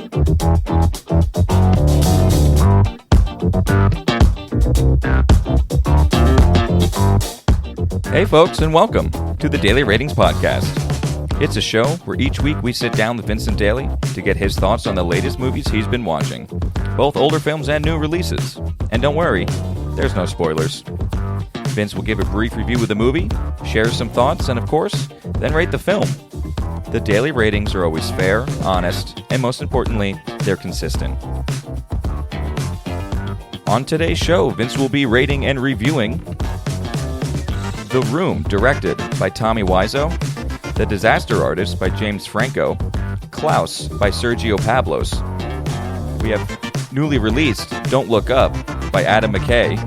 Hey folks, and welcome to the Daily Ratings Podcast. It's a show where each week we sit down with Vincent Daly to get his thoughts on the latest movies he's been watching, both older films and new releases. And don't worry, there's no spoilers. Vince will give a brief review of the movie, share some thoughts, and of course, then rate the film. The daily ratings are always fair, honest, and most importantly, they're consistent. On today's show, Vince will be rating and reviewing The Room, directed by Tommy Wiseau, The Disaster Artist by James Franco, Klaus by Sergio Pablos. We have newly released Don't Look Up by Adam McKay,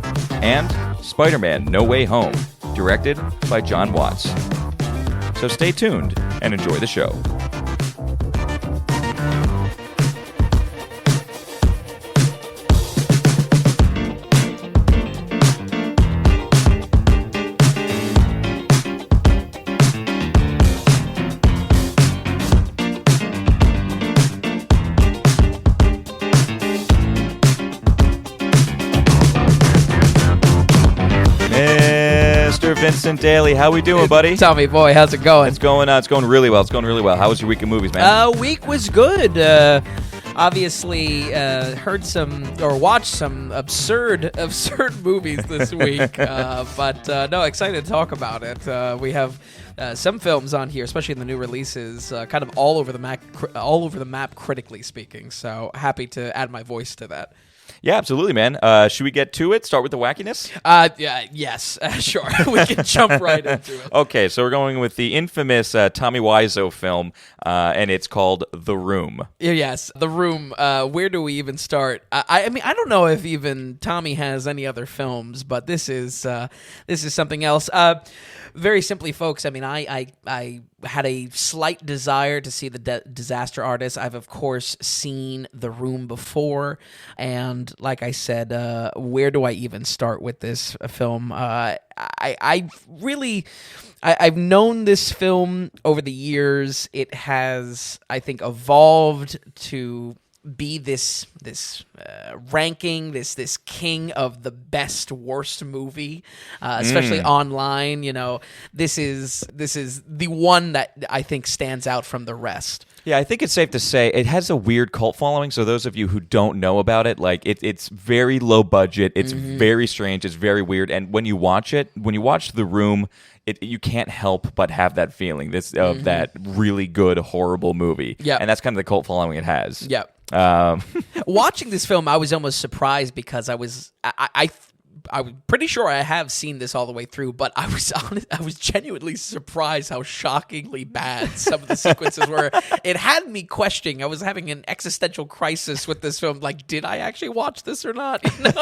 and Spiderman No Way Home, directed by John Watts. So stay tuned and enjoy the show. Vincent Daly, how we doing, buddy? Tommy boy, how's it going? It's going really well. How was your week of movies, man? Week was good. Obviously, heard some or watched some absurd movies this week. But no, excited to talk about it. We have some films on here, especially in the new releases, kind of all over the map, critically speaking. So happy to add my voice to that. Yeah, absolutely, man. Should we get to it? Start with the wackiness? Yes, sure. We can jump right into it. Okay, so we're going with the infamous Tommy Wiseau film, and it's called The Room. Yes, The Room. Where do we even start? I mean, I don't know if even Tommy has any other films, but this is something else. Very simply, folks, I mean, I had a slight desire to see the Disaster Artist. I've, of course, seen The Room before, and like I said, where do I even start with this film? I've known this film over the years. It has, I think, evolved to be this ranking, this king of the best worst movie, especially online. You know, this is the one that I think stands out from the rest. Yeah, I think it's safe to say it has a weird cult following. So those of you who don't know about it, like it's very low budget. It's very strange. It's very weird. And when you watch The Room, you can't help but have that feeling of that really good horrible movie. Yeah, and that's kind of the cult following it has. Yeah. Watching this film, I was almost surprised because I'm pretty sure I have seen this all the way through, but I was genuinely surprised how shockingly bad some of the sequences were. It had me questioning. I was having an existential crisis with this film. Like, did I actually watch this or not? You know?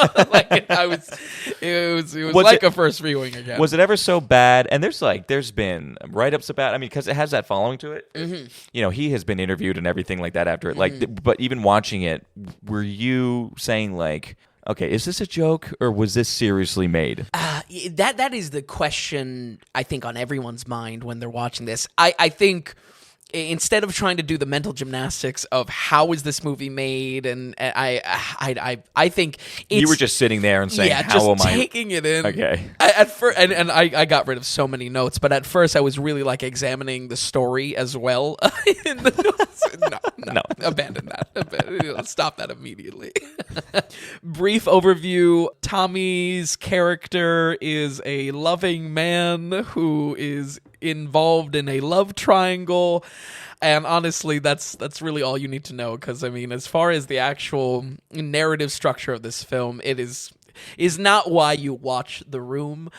It was like a first viewing again. Was it ever so bad? And there's been write-ups about. I mean, because it has that following to it. Mm-hmm. You know, he has been interviewed and everything like that after it. Like, but even watching it, were you saying like, okay, is this a joke or was this seriously made? That is the question I think on everyone's mind when they're watching this. I think instead of trying to do the mental gymnastics of how is this movie made, and I think it's, you were just sitting there and saying, "How just am I taking it in?" Okay. At first, and I got rid of so many notes, but at first I was really like examining the story as well in the notes. No, abandon that. Stop that immediately. Brief overview: Tommy's character is a loving man who is involved in a love triangle, and honestly that's really all you need to know, because I mean, as far as the actual narrative structure of this film, it is not why you watch The Room.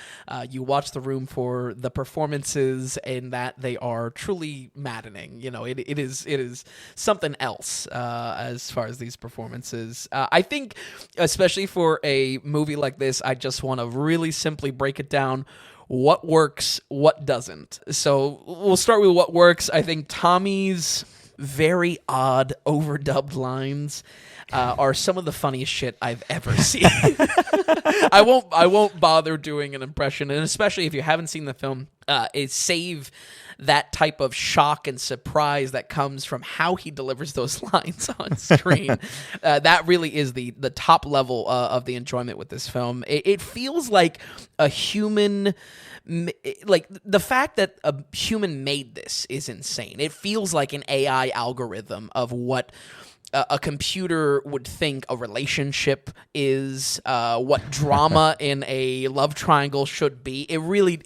You watch The Room for the performances, and that they are truly maddening. You know, it is something else as far as these performances. I think, especially for a movie like this, I just want to really simply break it down. What works, what doesn't. So we'll start with what works. I think Tommy's very odd overdubbed lines are some of the funniest shit I've ever seen. I won't bother doing an impression, and especially if you haven't seen the film, save that type of shock and surprise that comes from how he delivers those lines on screen. That really is the top level of the enjoyment with this film. It feels like a human... Like, the fact that a human made this is insane. It feels like an AI algorithm of what a computer would think a relationship is, what drama in a love triangle should be. It really,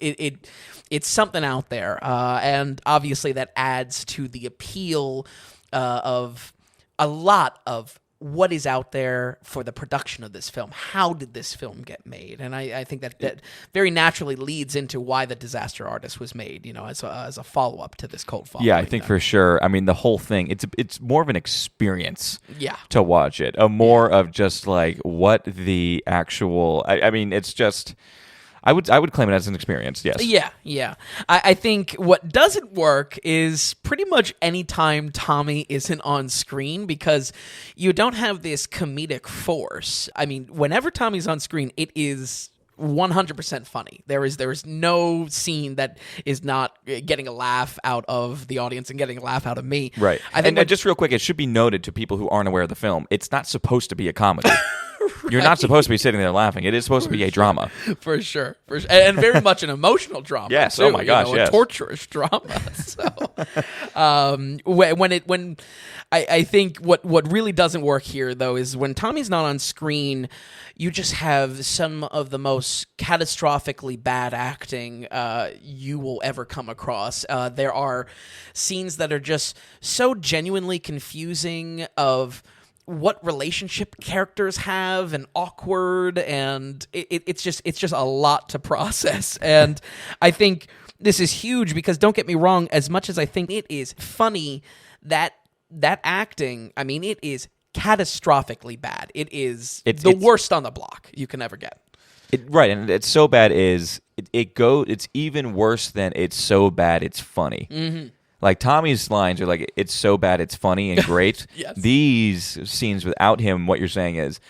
it's something out there. And obviously that adds to the appeal of a lot of what is out there for the production of this film. How did this film get made? And I think that very naturally leads into why The Disaster Artist was made, as a follow-up to this cult following. Yeah, I think for sure. I mean, the whole thing, it's more of an experience to watch it. More of just like what the actual... I mean, it's just... I would claim it as an experience, yes. Yeah. I think what doesn't work is pretty much any time Tommy isn't on screen, because you don't have this comedic force. I mean, whenever Tommy's on screen, it is 100% funny. There is no scene that is not getting a laugh out of the audience and getting a laugh out of me. Right. I think just real quick, it should be noted to people who aren't aware of the film, it's not supposed to be a comedy. Right. You're not supposed to be sitting there laughing. It is supposed to be a drama. For sure. And very much an emotional drama. Yes, too, oh my gosh, yes. A torturous drama. So, I think what really doesn't work here, though, is when Tommy's not on screen, you just have some of the most catastrophically bad acting you will ever come across. There are scenes that are just so genuinely confusing of what relationship characters have and awkward, and it's just a lot to process. And I think this is huge because, don't get me wrong, as much as I think it is funny, that acting, I mean, it is catastrophically bad. It's the worst on the block you can ever get. Right, and it's so bad it's even worse than it's so bad it's funny. Mm-hmm. Like, Tommy's lines are like, it's so bad it's funny and great. Yes. These scenes without him, what you're saying is,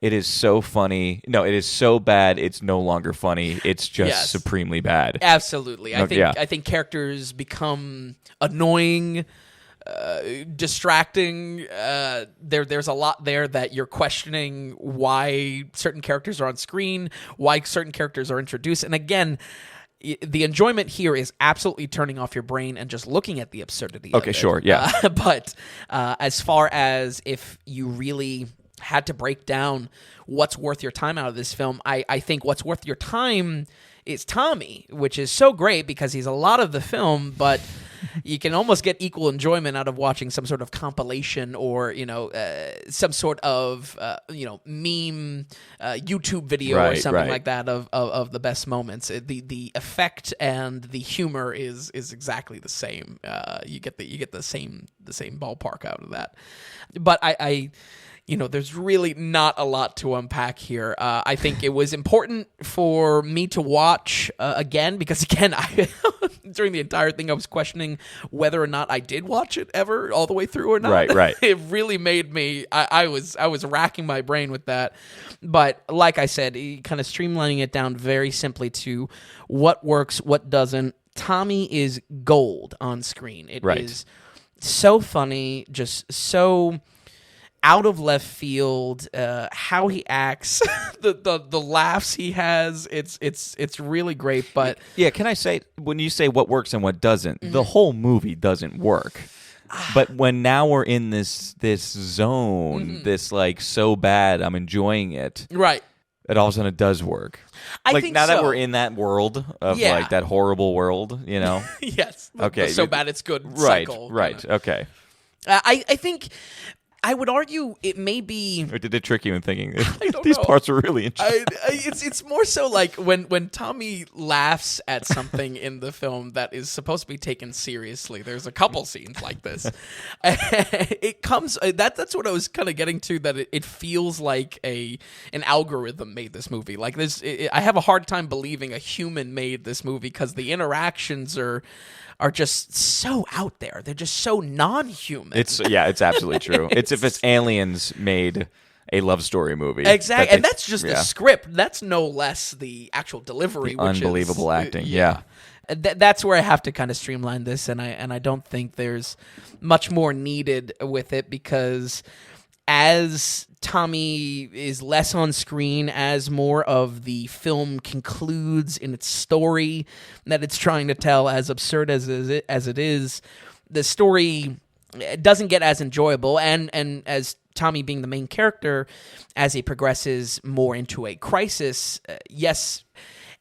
it is so funny. No, it is so bad it's no longer funny. It's just supremely bad. Absolutely. I think characters become annoying, distracting. There's a lot there that you're questioning why certain characters are on screen, why certain characters are introduced. And again, the enjoyment here is absolutely turning off your brain and just looking at the absurdity of it. Okay, sure, yeah. But as far as if you really had to break down what's worth your time out of this film, I think what's worth your time is Tommy, which is so great because he's a lot of the film, but you can almost get equal enjoyment out of watching some sort of compilation or, some sort of, meme YouTube video or something like that of the best moments. The effect and the humor is exactly the same. You get the same ballpark out of that. But I there's really not a lot to unpack here. I think it was important for me to watch again because, again, during the entire thing, I was questioning whether or not I did watch it ever all the way through or not. Right. It really made me. I was racking my brain with that. But like I said, kind of streamlining it down very simply to what works, what doesn't. Tommy is gold on screen. It is so funny, just so out of left field, how he acts, the laughs he has, it's really great. But yeah, can I say, when you say what works and what doesn't, the whole movie doesn't work. But when now we're in this zone, this like so bad, I'm enjoying it. Right. It all of a sudden it does work. I think now so. that we're in that world of like that horrible world, Yes. Okay. So bad it's good. Right. Cycle, Right. Kinda. Okay. I think. I would argue it may be... Or did it trick you in thinking these these parts are really interesting? It's more so like when Tommy laughs at something in the film that is supposed to be taken seriously. There's a couple scenes like this. It comes... That's what I was kind of getting to, that it feels like an algorithm made this movie. Like this, I have a hard time believing a human made this movie because the interactions are just so out there. They're just so non-human. It's absolutely true. It's if it's aliens made a love story movie. Exactly. And that's just the script. That's no less the actual delivery. Which unbelievable acting. Yeah. that's where I have to kind of streamline this, and I don't think there's much more needed with it, because as Tommy is less on screen, as more of the film concludes in its story that it's trying to tell, as absurd as it is, the story doesn't get as enjoyable, and as Tommy being the main character, as he progresses more into a crisis, yes,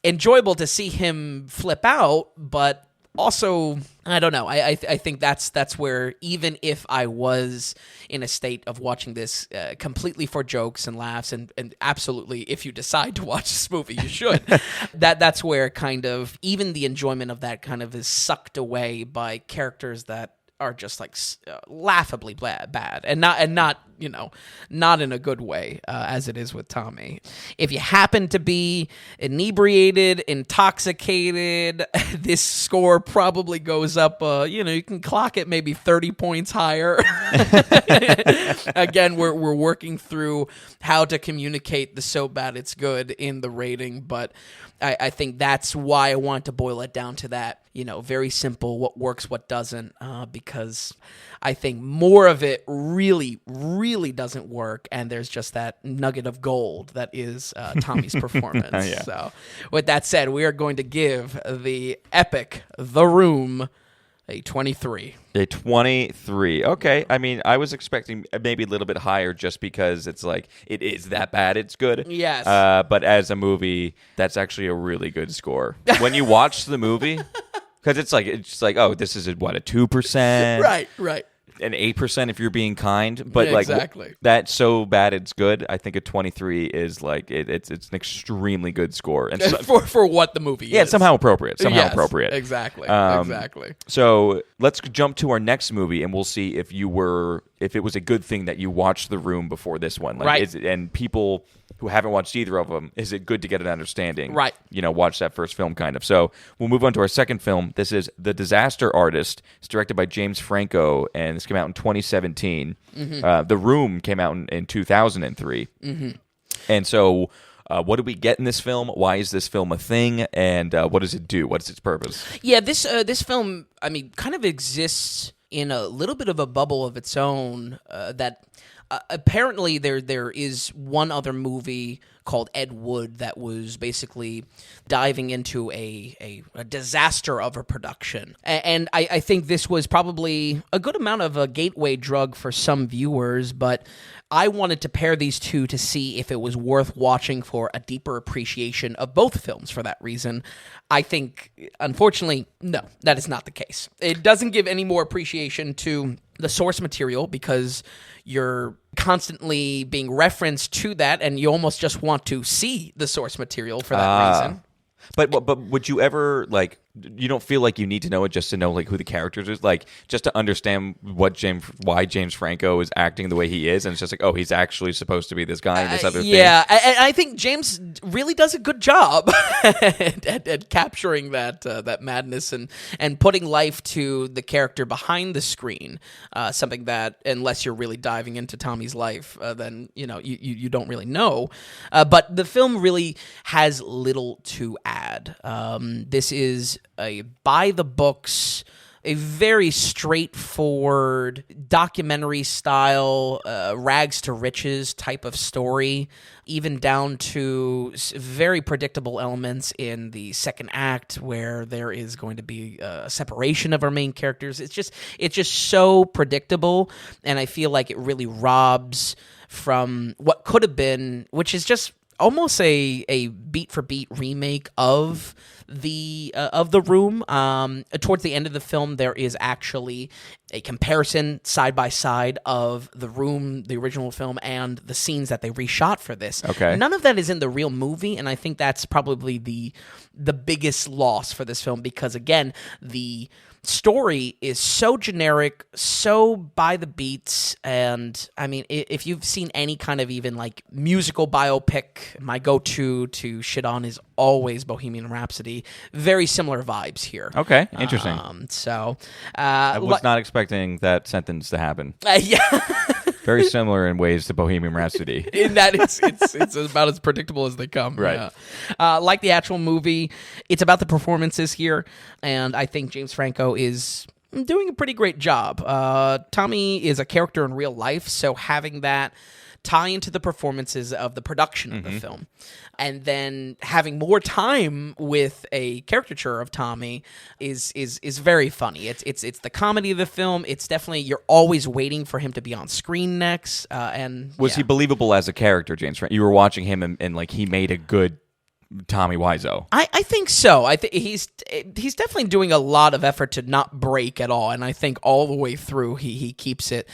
enjoyable to see him flip out, but also, I don't know. I think that's where, even if I was in a state of watching this completely for jokes and laughs, and absolutely, if you decide to watch this movie, you should. that's where kind of even the enjoyment of that kind of is sucked away by characters that are just like laughably bad, and not not in a good way, as it is with Tommy. If you happen to be inebriated, intoxicated, this score probably goes up. You can clock it maybe 30 points higher. Again, we're working through how to communicate the so bad it's good in the rating, but I think that's why I want to boil it down to that. Very simple, what works, what doesn't, because I think more of it really, really doesn't work, and there's just that nugget of gold that is Tommy's performance. Yeah. So, with that said, we are going to give the epic The Room a 23. A 23. Okay. I mean, I was expecting maybe a little bit higher, just because it's like, it is that bad, it's good. Yes. But as a movie, that's actually a really good score. When you watch the movie, because it's like, oh, this is a 2%. Right. An 8% if you're being kind, but Yeah, exactly. That's so bad it's good. I think a 23 is like it's an extremely good score, and for what the movie is. Yeah, somehow appropriate. Yes, appropriate. Exactly. So let's jump to our next movie, and we'll see if it was a good thing that you watched The Room before this one. Right. And people who haven't watched either of them, is it good to get an understanding? Right. Watch that first film kind of. So we'll move on to our second film. This is The Disaster Artist. It's directed by James Franco, and this came out in 2017. Mm-hmm. The Room came out in 2003. Mm-hmm. And so what do we get in this film? Why is this film a thing? And what does it do? What's its purpose? Yeah, this film, I mean, kind of exists in a little bit of a bubble of its own, that apparently there is one other movie called Ed Wood that was basically diving into a disaster of a production. And I think this was probably a good amount of a gateway drug for some viewers, but I wanted to pair these two to see if it was worth watching for a deeper appreciation of both films for that reason. I think, unfortunately, no, that is not the case. It doesn't give any more appreciation to the source material, because you're constantly being referenced to that, and you almost just want to see the source material for that reason. But would you ever, you don't feel like you need to know it just to know who the characters is, just to understand why James Franco is acting the way he is, and it's just oh, he's actually supposed to be this guy in this other thing. Yeah, I think James really does a good job at capturing that madness and putting life to the character behind the screen. Something that, unless you're really diving into Tommy's life, then you don't really know. But the film really has little to add. This is a by the books, a very straightforward documentary style, rags to riches type of story, even down to very predictable elements in the second act, where there is going to be a separation of our main characters. It's just so predictable, and I feel like it really robs from what could have been, which is just almost a beat for beat remake of the Room. Towards the end of the film, there is actually a comparison side by side of The Room, the original film, and the scenes that they reshot for this. Okay. None of that is in the real movie, and I think that's probably the biggest loss for this film, because again, the story is so generic, so by the beats, and I mean, if you've seen any kind of even musical biopic, my go-to to shit on is always Bohemian Rhapsody. Very similar vibes here. Okay, interesting. I was not expecting that sentence to happen. Yeah. Very similar in ways to Bohemian Rhapsody. In that it's about as predictable as they come. Right. Yeah. Like the actual movie, it's about the performances here, and I think James Franco is doing a pretty great job. Tommy is a character in real life, so having that tie into the performances of the production of the film, and then having more time with a caricature of Tommy is very funny. It's the comedy of the film. It's definitely, you're always waiting for him to be on screen next. And Was he believable as a character, James Franco? You were watching him, and like he made a good Tommy Wiseau. I think so. I think he's definitely doing a lot of effort to not break at all, and I think all the way through he keeps it.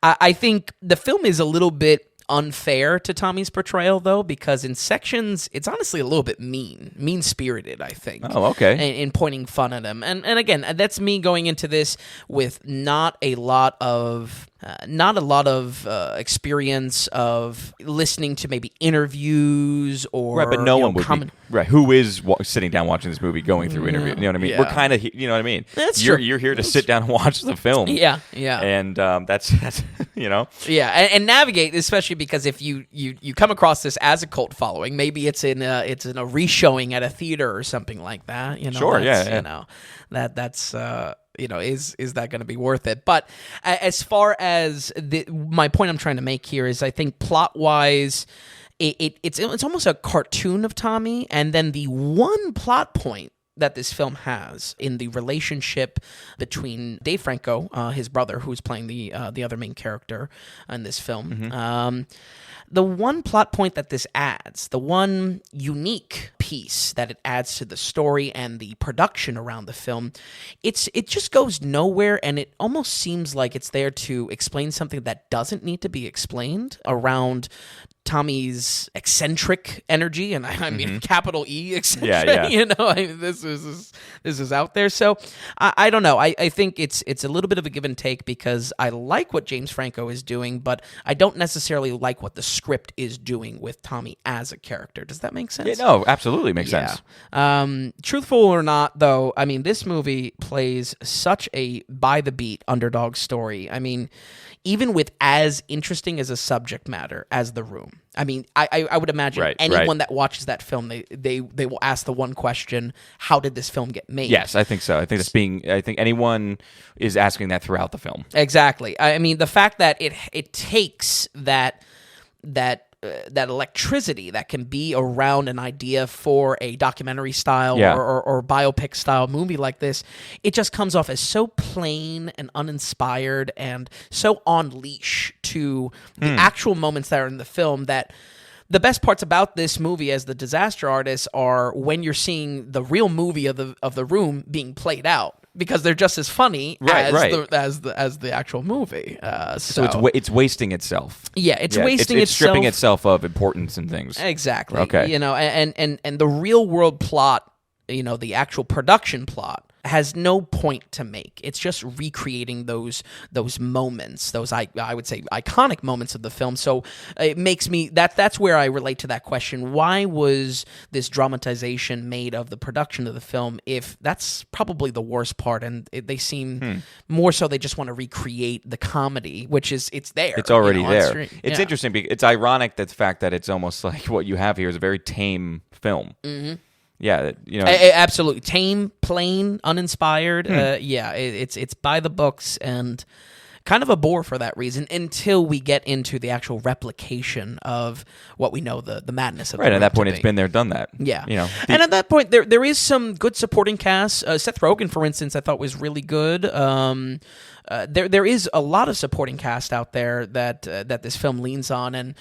I think the film is a little bit unfair to Tommy's portrayal, though, because in sections it's honestly a little bit mean-spirited, I think. Oh, okay. In pointing fun at him. And again, that's me going into this with not a lot of experience of listening to maybe interviews or right, but no one would be, right. Who is sitting down watching this movie, going through interview? You know what I mean? Yeah. We're kind of, you know what I mean? That's true. You're here to sit down and watch the film. Yeah. And that's you know. Yeah, and navigate, especially because if you come across this as a cult following, maybe it's in a reshowing at a theater or something like that. You know, sure, yeah. You know, that's. You know, is that going to be worth it? But as far as my point I'm trying to make here is, I think plot-wise, it's almost a cartoon of Tommy, and then the one plot point that this film has in the relationship between Dave Franco, his brother, who's playing the other main character in this film. The one plot point that this adds, the one unique piece that it adds to the story and the production around the film, it just goes nowhere, and it almost seems like it's there to explain something that doesn't need to be explained around Tommy's eccentric energy, and I mean capital E eccentric. Yeah. You know, this is out there. So I don't know. I think it's a little bit of a give and take, because I like what James Franco is doing, but I don't necessarily like what the script is doing with Tommy as a character. Does that make sense? Yeah, no, absolutely makes sense. Truthful or not, though, I mean, this movie plays such a by the beat underdog story. I mean, even with as interesting as a subject matter as The Room. I mean, I would imagine anyone that watches that film, they will ask the one question: how did this film get made? Yes, I think so. I think anyone is asking that throughout the film. Exactly. I mean, the fact that it takes that electricity that can be around an idea for a documentary style or biopic style movie like this, it just comes off as so plain and uninspired and so on leash to the actual moments that are in the film, that the best parts about this movie as the disaster artist are when you're seeing the real movie of the Room being played out, because they're just as funny as the actual movie. So it's wasting itself. Yeah, it's wasting it's itself. stripping itself of importance and things. Exactly. Okay. You know, and the real world plot, you know, the actual production plot has no point to make. It's just recreating those moments, those I would say iconic moments of the film. So it makes me that's where I relate to that question. Why was this dramatization made of the production of the film, if that's probably the worst part? And they seem more so they just want to recreate the comedy, which is it's there. It's already there. It's interesting because it's ironic that the fact that it's almost like what you have here is a very tame film. Mm-hmm. Yeah, you know, absolutely tame, plain, uninspired. It's by the books and kind of a bore for that reason, until we get into the actual replication of what we know the madness of. Right, at that point, it's been there, done that. Yeah, you know, and at that point, there is some good supporting cast. Seth Rogen, for instance, I thought was really good. There is a lot of supporting cast out there that this film leans on, and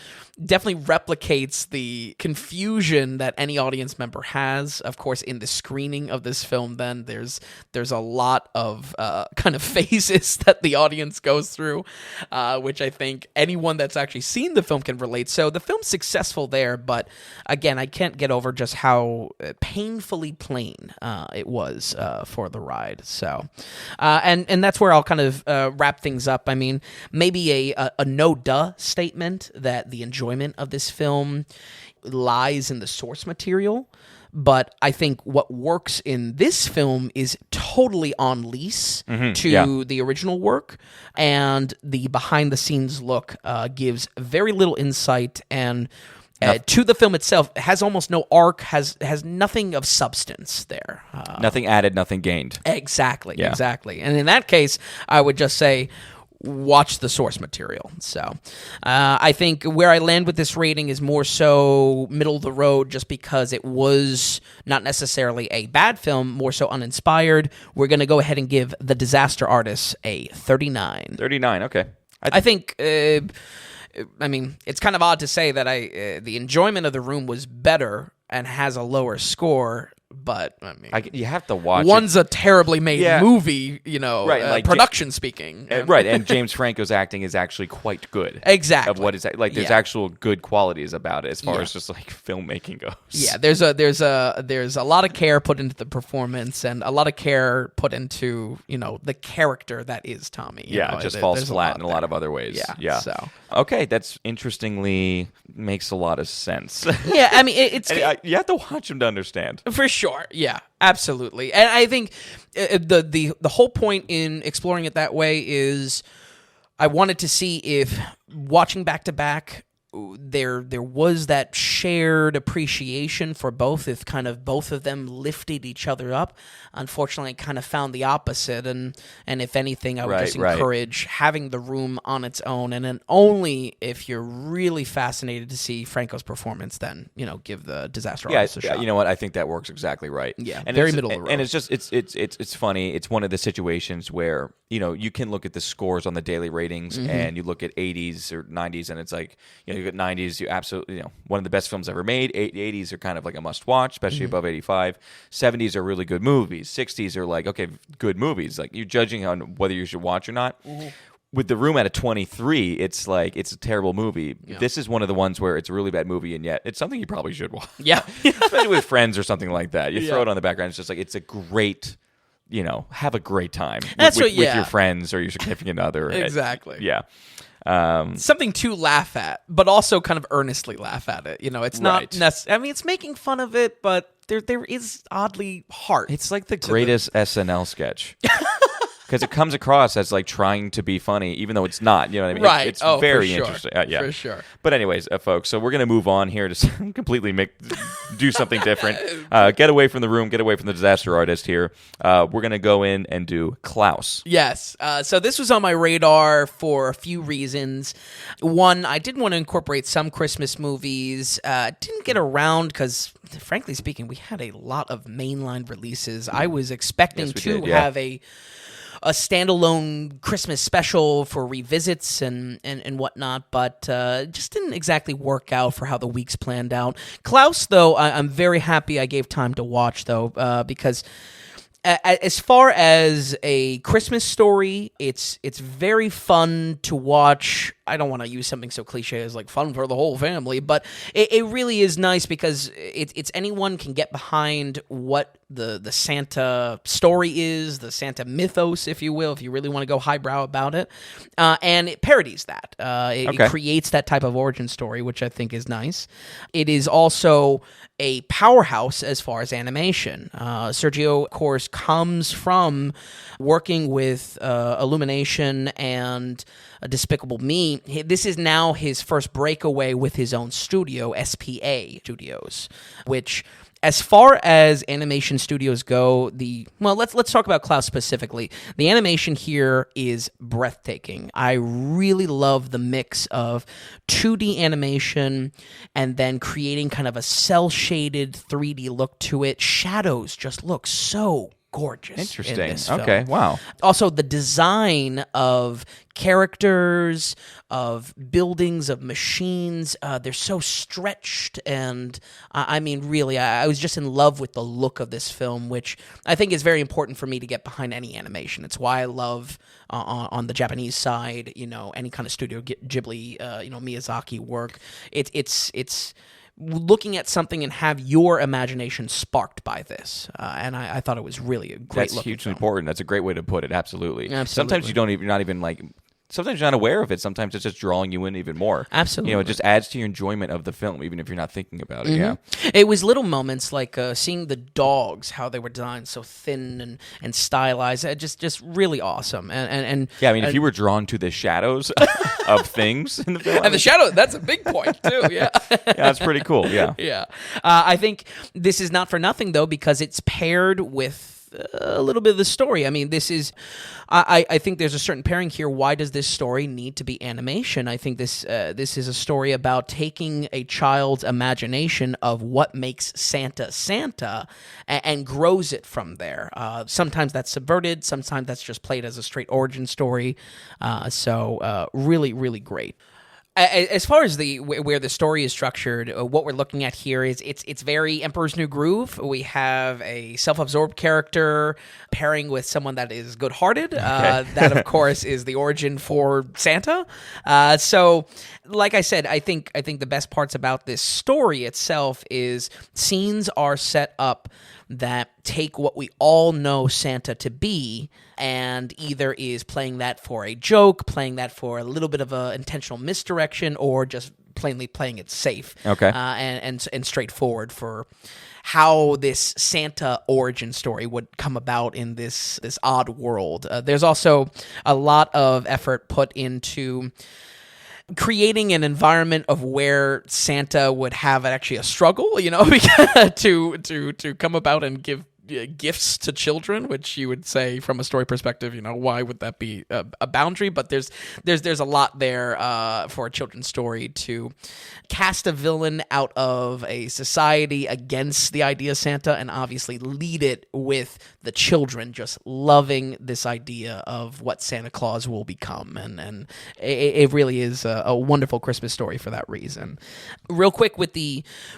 definitely replicates the confusion that any audience member has. Of course, in the screening of this film, then there's a lot of kind of phases that the audience goes through, which I think anyone that's actually seen the film can relate. So the film's successful there, but again, I can't get over just how painfully plain it was for the ride. So, and that's where I'll kind of wrap things up. I mean, maybe a no-duh statement that the enjoyment of this film lies in the source material, But I think what works in this film is totally on lease to the original work, and the behind-the-scenes look gives very little insight and to the film itself. It has almost no arc, has nothing of substance there. Nothing added, nothing gained. Exactly. And in that case, I would just say, watch the source material. So I think where I land with this rating is more so middle of the road, just because it was not necessarily a bad film, more so uninspired. We're going to go ahead and give The Disaster Artist a 39. 39, okay. I think... I mean, it's kind of odd to say that the enjoyment of The Room was better and has a lower score, but I mean, you have to watch. One's a terribly made movie, right? Like production speaking, right? And James Franco's acting is actually quite good. Exactly. Of what is like, there's actual good qualities about it as far as just like filmmaking goes. Yeah, there's a lot of care put into the performance and a lot of care put into the character that is Tommy. It just falls flat in a lot of other ways. Yeah. So okay, that's interestingly makes a lot of sense. Yeah, I mean it's you have to watch him to understand. For sure. Yeah, absolutely. And I think the whole point in exploring it that way is I wanted to see if watching back to back there was that shared appreciation for both, if kind of both of them lifted each other up. Unfortunately, I kind of found the opposite, and if anything, I would just encourage having The Room on its own, and then only if you're really fascinated to see Franco's performance, then give The Disaster Artist a shot. You know what? I think that works exactly right. Yeah, and very middle of the road. And it's just it's funny. It's one of the situations where you can look at the scores on the daily ratings, and you look at 80s or 90s, and it's like you get 90s, you absolutely one of the best films ever made. 80s are kind of like a must watch, especially above 85. 70s are really good movies. 60s are like good movies. Like you're judging on whether you should watch or not. With The Room at a 23, it's like it's a terrible movie. Yeah. This is one of the ones where it's a really bad movie, and yet it's something you probably should watch. Yeah, especially with friends or something like that. You throw it on the background. It's just like it's a great. Have a great time with your friends or your significant other. Exactly. Something to laugh at, but also kind of earnestly laugh at it. It's not necessarily. I mean, it's making fun of it, but there is oddly heart. It's like the greatest SNL sketch. Because it comes across as like trying to be funny, even though it's not. You know what I mean? Right. It's very interesting. For sure. But anyways, folks, so we're going to move on here to completely do something different. Get away from The Room, get away from The Disaster Artist here. We're going to go in and do Klaus. Yes. So this was on my radar for a few reasons. One, I did want to incorporate some Christmas movies. Didn't get around because, frankly speaking, we had a lot of mainline releases. I was expecting have a standalone Christmas special for revisits and whatnot, but just didn't exactly work out for how the weeks planned out. Klaus, though, I'm very happy I gave time to watch, though, because as far as a Christmas story, it's very fun to watch. I don't want to use something so cliche as like fun for the whole family, but it really is nice because it's anyone can get behind what the Santa story is, the Santa mythos, if you will, if you really want to go highbrow about it. And it parodies that. It creates that type of origin story, which I think is nice. It is also a powerhouse as far as animation. Sergio, of course, comes from working with Illumination and Despicable Me. This is now his first breakaway with his own studio, SPA Studios, which, as far as animation studios go, let's talk about Klaus specifically. The animation here is breathtaking. I really love the mix of 2D animation and then creating kind of a cel-shaded 3D look to it. Shadows just look so gorgeous. Interesting. In this film. Okay, wow. Also, the design of characters, of buildings, of machines, they're so stretched, and I mean, really, I was just in love with the look of this film, which I think is very important for me to get behind any animation. It's why I love, on the Japanese side, any kind of Studio Ghibli, Miyazaki work. It's looking at something and have your imagination sparked by this, and I thought it was really a great. That's hugely film. important. That's a great way to put it. Absolutely. Absolutely. Sometimes you're not even like sometimes you're not aware of it. Sometimes it's just drawing you in even more. Absolutely. It just adds to your enjoyment of the film, even if you're not thinking about it. Yeah. It was little moments like seeing the dogs, how they were designed so thin and stylized, just really awesome. And Yeah, I mean, if you were drawn to the shadows of things in the film. And the shadow, that's a big point, too, yeah. Yeah, that's pretty cool, yeah. Yeah. I think this is not for nothing, though, because it's paired with a little bit of the story. I mean, this is, I think there's a certain pairing here. Why does this story need to be animation? I think this is a story about taking a child's imagination of what makes Santa Santa and grows it from there. Sometimes that's subverted. Sometimes that's just played as a straight origin story. So really, really great. As far as where the story is structured, what we're looking at here is it's very Emperor's New Groove. We have a self-absorbed character pairing with someone that is good-hearted. That, of course, is the origin for Santa. So, like I said, I think the best parts about this story itself is scenes are set up that take what we all know Santa to be and either is playing that for a joke, playing that for a little bit of a intentional misdirection, or just plainly playing it safe and straightforward for how this Santa origin story would come about in this odd world. There's also a lot of effort put into creating an environment of where Santa would have actually a struggle, to come about and give gifts to children, which you would say from a story perspective, why would that be a boundary? But there's a lot there for a children's story to cast a villain out of a society against the idea of Santa, and obviously lead it with the children just loving this idea of what Santa Claus will become, and it really is a wonderful Christmas story for that reason. Real quick with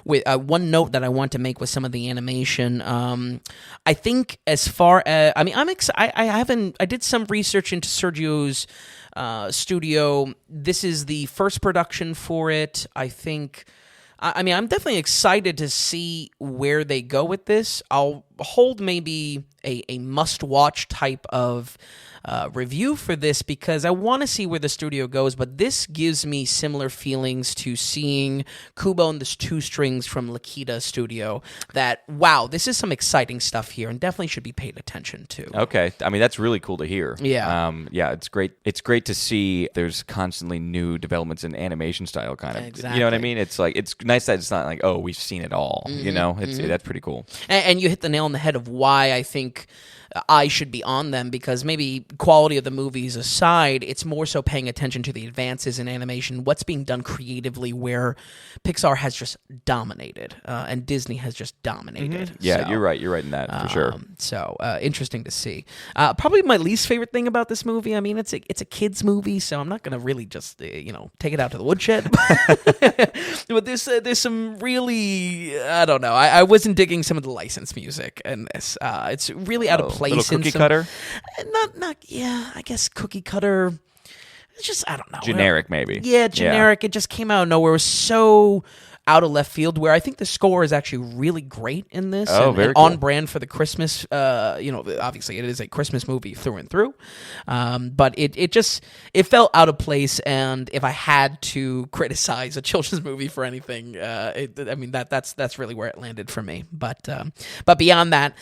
one note that I want to make with some of the animation. I think as far as I did some research into Sergio's studio. This is the first production for it. I'm definitely excited to see where they go with this. I'll hold maybe a must-watch type of review for this because I want to see where the studio goes, but this gives me similar feelings to seeing Kubo and the Two Strings from Lakita Studio, that, wow, this is some exciting stuff here and definitely should be paid attention to. Okay. That's really cool to hear. Yeah. It's great. It's great to see there's constantly new developments in animation style, kind of. Exactly. You know what I mean? It's like, it's nice that it's not like, oh, we've seen it all. That's pretty cool. And you hit the nail on the head of why I think I should be on them, because maybe quality of the movies aside, it's more so paying attention to the advances in animation, what's being done creatively, where Pixar has just dominated and Disney has just dominated. Mm-hmm. Yeah, so, you're right in that, for sure. So interesting to see. Probably my least favorite thing about this movie, it's a kids movie, so I'm not going to really just take it out to the woodshed. But there's some really, I don't know, I wasn't digging some of the licensed music in this. It's really out of place. Little cookie cutter? I guess cookie cutter. It's just, I don't know. Generic, maybe. Yeah, generic. Yeah. It just came out of nowhere. It was so out of left field, where I think the score is actually really great in this. Very cool. On brand for the Christmas, obviously it is a Christmas movie through and through. But it felt out of place, and if I had to criticize a children's movie for anything, that's really where it landed for me. But beyond that,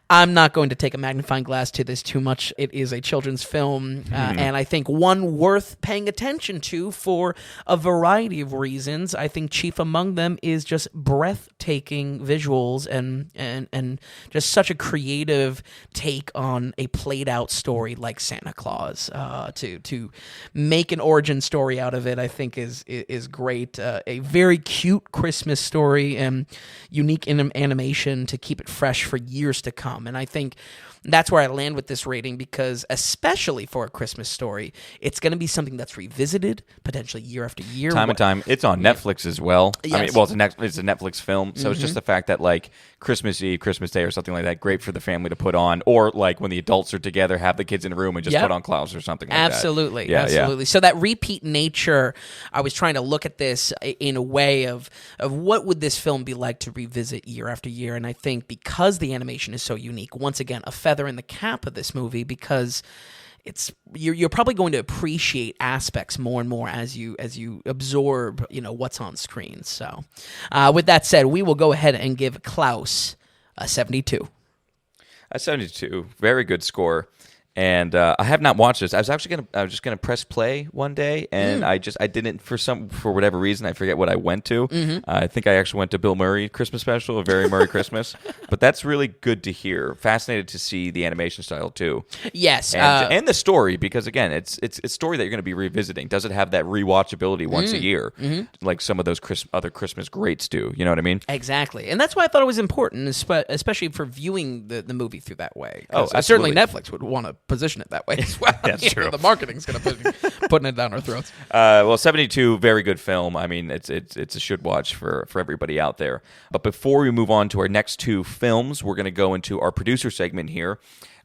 I'm not going to take a magnifying glass to this too much. It is a children's film, and I think one worth paying attention to for a variety of reasons. I think chief among them is just breathtaking visuals and just such a creative take on a played out story like Santa Claus. To make an origin story out of it, I think is great. A very cute Christmas story and unique animation to keep it fresh for years to come. And I think that's where I land with this rating, because especially for a Christmas story, it's going to be something that's revisited potentially year after year. Time and time. It's on Netflix as well. Yes. It's a Netflix film, so it's just the fact that like Christmas Eve, Christmas Day, or something like that, great for the family to put on, or like when the adults are together, have the kids in a room and just put on Klaus or something like absolutely. that. Absolutely. So that repeat nature, I was trying to look at this in a way of what would this film be like to revisit year after year, and I think because the animation is so unique, once again, a feather in the cap of this movie, because you're probably going to appreciate aspects more and more as you absorb what's on screen. So, with that said, we will go ahead and give Klaus a 72. A 72, very good score. And I have not watched this. I was just gonna press play one day, and I didn't for whatever reason. I forget what I went to. I think I actually went to Bill Murray Christmas special, A Very Merry Christmas. But that's really good to hear. Fascinated to see the animation style too. Yes, and the story, because again, it's a story that you're going to be revisiting. Does it have that rewatchability once a year, like some of those other Christmas greats do? You know what I mean? Exactly, and that's why I thought it was important, especially for viewing the movie through that way. Oh, certainly Netflix would want to position it that way as well. That's true. The marketing's going to putting it down our throats. Well, 72, very good film. I mean, it's a should watch for everybody out there. But before we move on to our next two films, we're going to go into our producer segment here.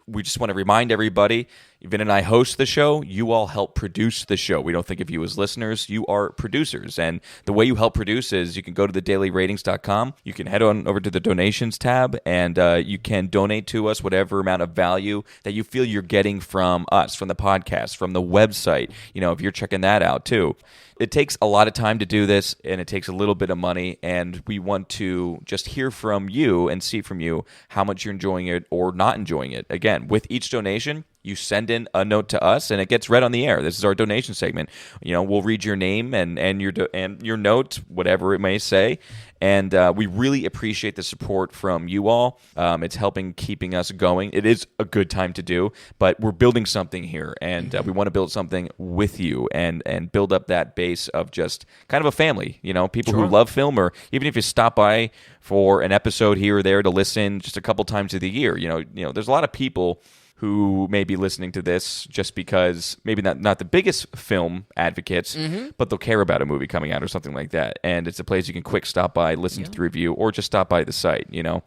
We just want to remind everybody, Vin and I host the show. You all help produce the show. We don't think of you as listeners. You are producers. And the way you help produce is you can go to thedailyratings.com. You can head on over to the donations tab, and you can donate to us whatever amount of value that you feel you're getting from us, from the podcast, from the website. If you're checking that out too. It takes a lot of time to do this, and it takes a little bit of money, and we want to just hear from you and see from you how much you're enjoying it or not enjoying it. Again, with each donation, you send in a note to us, and it gets read on the air. This is our donation segment. We'll read your name and your note, whatever it may say, and we really appreciate the support from you all. It's keeping us going. It is a good time to do, but we're building something here, and we want to build something with you and build up that base of just kind of a family. People who love film, or even if you stop by for an episode here or there to listen just a couple times of the year. There's a lot of people who may be listening to this just because maybe not the biggest film advocates, but they'll care about a movie coming out or something like that. And it's a place you can quick stop by, listen to the review, or just stop by the site, And,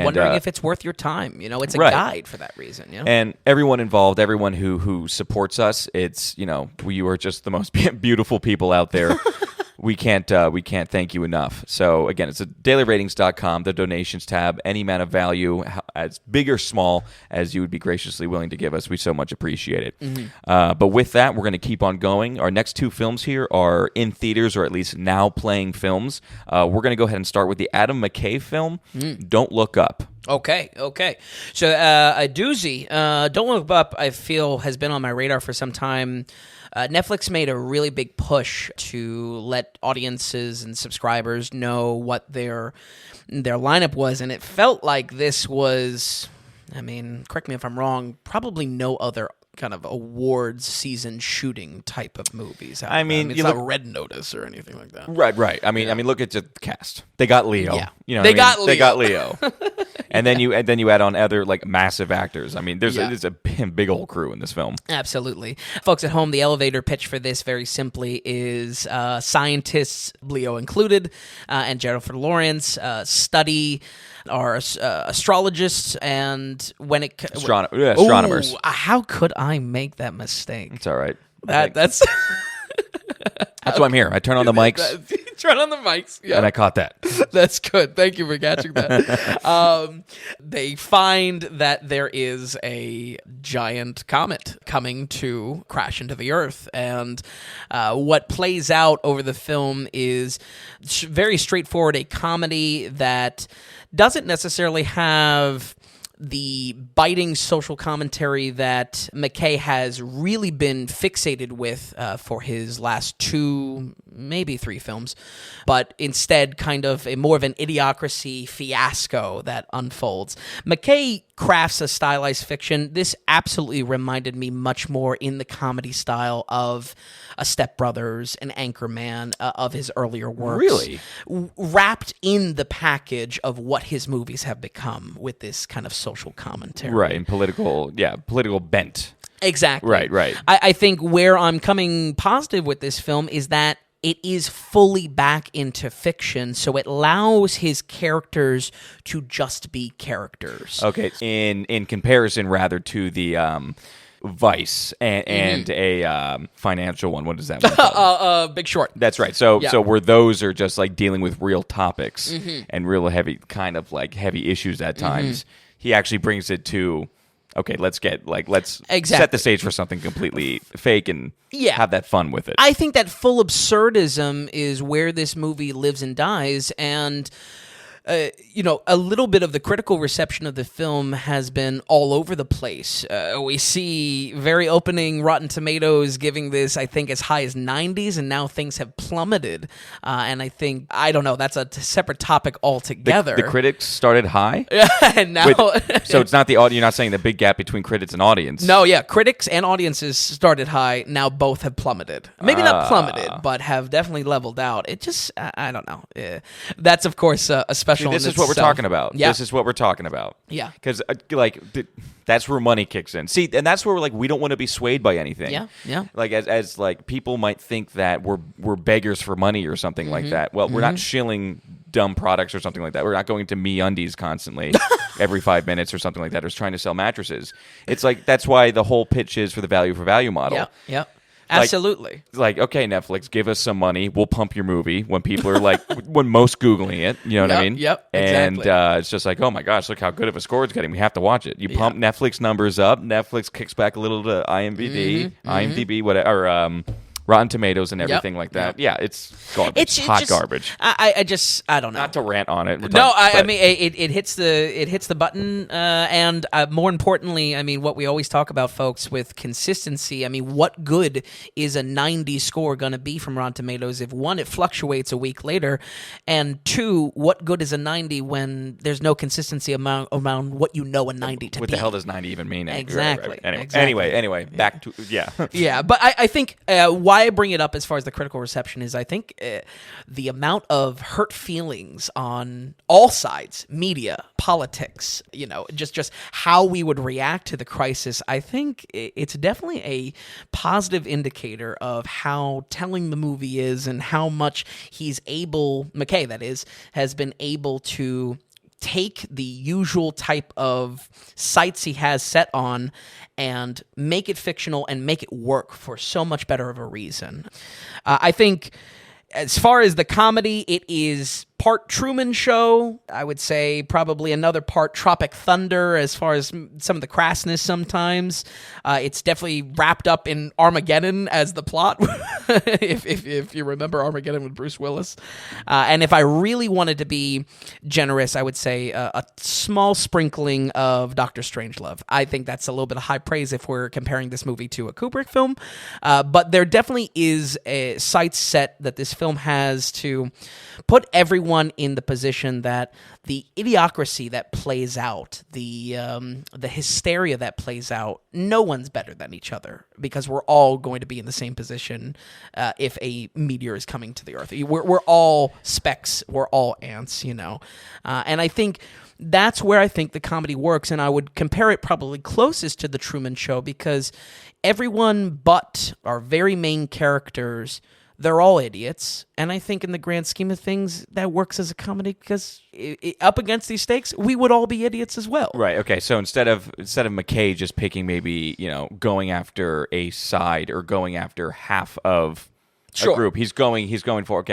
wondering if it's worth your time. It's a guide for that reason. And everyone involved, everyone who supports us, it's, you are just the most beautiful people out there. We can't thank you enough. So again, it's at dailyratings.com, the donations tab, any amount of value, as big or small as you would be graciously willing to give us. We so much appreciate it. But with that, we're going to keep on going. Our next two films here are in theaters, or at least now playing films. We're going to go ahead and start with the Adam McKay film, Don't Look Up. Okay. So a doozy. Don't Look Up, I feel, has been on my radar for some time. Netflix made a really big push to let audiences and subscribers know what their lineup was, and it felt like this was, correct me if I'm wrong, probably no other kind of awards season shooting type of movies. It's not Red Notice or anything like that. Right. Look at the cast. They got Leo. Yeah. They got Leo. And then you add on other like massive actors. There's a big old crew in this film. Absolutely. Folks at home, the elevator pitch for this very simply is scientists, Leo included, and Jennifer Lawrence study are astrologists, and when it astronomers. How could I make that mistake? It's all right. That's why I'm here. I turn on the mics. Yeah. And I caught that. That's good. Thank you for catching that. They find that there is a giant comet coming to crash into the Earth. And what plays out over the film is very straightforward, a comedy that doesn't necessarily have the biting social commentary that McKay has really been fixated with for his last 2, maybe 3 films, but instead kind of more of an idiocracy fiasco that unfolds. McKay crafts a stylized fiction. This absolutely reminded me much more in the comedy style of a Step Brothers, an Anchorman, of his earlier works. Really? Wrapped in the package of what his movies have become with this kind of social commentary. Right, and political bent. Exactly. Right. I think where I'm coming positive with this film is that it is fully back into fiction, so it allows his characters to just be characters. Okay, in comparison rather to the Vice and a financial one. What is that one called? Big Short. That's right. So where those are just like dealing with real topics and real heavy issues at times. He actually brings it to okay, let's set Exactly. the stage for something completely fake and Yeah. have that fun with it. I think that full absurdism is where this movie lives and dies, and a little bit of the critical reception of the film has been all over the place. We see very opening Rotten Tomatoes giving this, I think, as high as 90s, and now things have plummeted. And I think, I don't know, that's a separate topic altogether. The critics started high? And now... So it's not the audience, you're not saying the big gap between critics and audience? No, yeah, critics and audiences started high, now both have plummeted. Maybe not plummeted, but have definitely leveled out. It just, I don't know. That's, of course, a special... This is what we're talking about. Yeah. This is what we're talking about. Yeah. Because, that's where money kicks in. See, and that's where, we don't want to be swayed by anything. Yeah, yeah. As people might think that we're beggars for money or something like that. Well, we're not shilling dumb products or something like that. We're not going to MeUndies constantly every 5 minutes or something like that, or trying to sell mattresses. It's that's why the whole pitch is for the value for value model. Yeah, yeah. Absolutely. Okay, Netflix, give us some money. We'll pump your movie when people are when most Googling it. You know what I mean? Yep, exactly. And it's just oh my gosh, look how good of a score it's getting. We have to watch it. You pump Netflix numbers up. Netflix kicks back a little to IMDb, whatever, Rotten Tomatoes and everything like that. Yeah, it's garbage. It's hot garbage. I don't know. Not to rant on it. I mean, it hits the button, and more importantly, I mean, what we always talk about, folks, with consistency. I mean, what good is a 90 score going to be from Rotten Tomatoes if, one, it fluctuates a week later, and two, what good is a 90 when there's no consistency around what you know a 90 to be? What the hell does 90 even mean? Exactly. Right. Exactly. Anyway, back to Yeah, but I think why I bring it up as far as the critical reception is, I think the amount of hurt feelings on all sides, media, politics, just how we would react to the crisis, I think it's definitely a positive indicator of how telling the movie is and how much McKay, that is, has been able to take the usual type of sites he has set on and make it fictional and make it work for so much better of a reason. I think as far as the comedy, it is part Truman Show. I would say probably another part Tropic Thunder as far as some of the crassness sometimes. It's definitely wrapped up in Armageddon as the plot, if you remember Armageddon with Bruce Willis. And if I really wanted to be generous, I would say a small sprinkling of Dr. Strangelove. I think that's a little bit of high praise if we're comparing this movie to a Kubrick film. But there definitely is a sight set that this film has to put everyone in the position that the idiocracy that plays out, the hysteria that plays out, no one's better than each other because we're all going to be in the same position if a meteor is coming to the Earth. We're all specks. We're all ants, and I think that's where I think the comedy works, and I would compare it probably closest to The Truman Show because everyone but our very main characters, they're all idiots, and I think in the grand scheme of things, that works as a comedy because up against these stakes, we would all be idiots as well. Right. Okay. So instead of McKay just picking maybe going after a side or going after half of a group, he's going for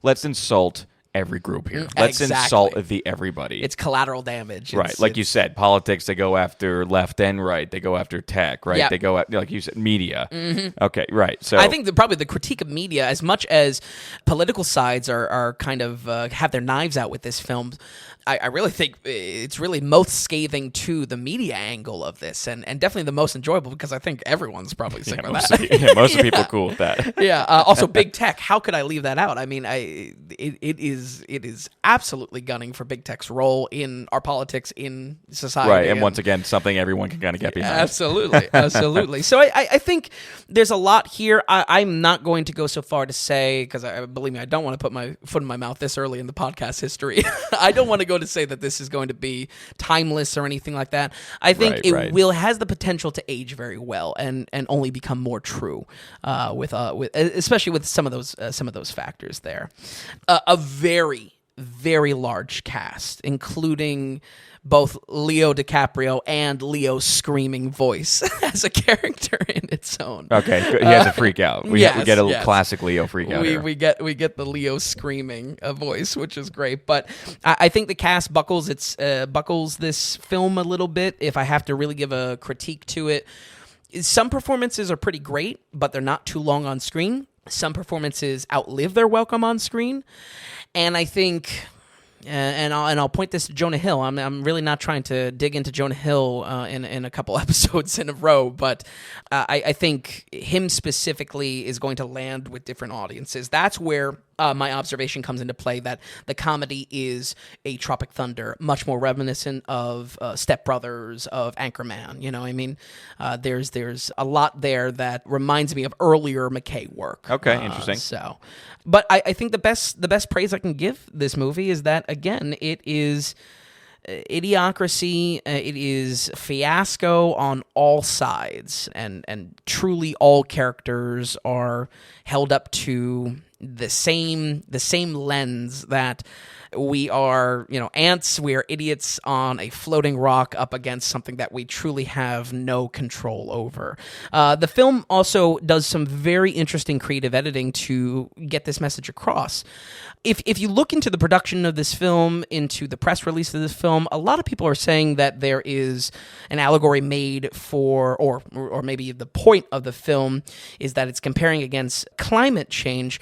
let's insult every group here. Let's insult the everybody. It's collateral damage. Right. Like you said, politics, they go after left and right. They go after tech, right? Yep. They go after, like you said, media. Mm-hmm. Okay, right. So I think probably the critique of media, as much as political sides are kind of have their knives out with this film, I really think it's really most scathing to the media angle of this, and definitely the most enjoyable because I think everyone's probably sick of that. Most of people are cool with that. Yeah. Also, big tech. How could I leave that out? I mean, it is absolutely gunning for big tech's role in our politics in society. Right, and once again, something everyone can kind of get behind. Absolutely. So I think there's a lot here. I'm not going to go so far to say, because believe me, I don't want to put my foot in my mouth this early in the podcast history. I don't want to go to say that this is going to be timeless or anything like that. I think has the potential to age very well and only become more true with especially with some of those factors there. A very very large cast, including both Leo DiCaprio and Leo's screaming voice as a character in its own. Okay, he has a freak out. We get a classic Leo freak out here. We get the Leo screaming voice, which is great. But I think the cast buckles this film a little bit. If I have to really give a critique to it, some performances are pretty great, but they're not too long on screen. Some performances outlive their welcome on screen, and I think. And I'll point this to Jonah Hill. I'm really not trying to dig into Jonah Hill in a couple episodes in a row, but I think him specifically is going to land with different audiences. That's where my observation comes into play, that the comedy is a Tropic Thunder, much more reminiscent of Step Brothers, of Anchorman. You know what I mean? There's a lot there that reminds me of earlier McKay work. Okay, interesting. But I think the best praise I can give this movie is that, again, it is idiocracy, it is fiasco on all sides, and truly all characters are held up to the same lens that we are, ants, we are idiots on a floating rock up against something that we truly have no control over. The film also does some very interesting creative editing to get this message across. If you look into the production of this film, into the press release of this film, a lot of people are saying that there is an allegory made for, or maybe the point of the film is that it's comparing against climate change.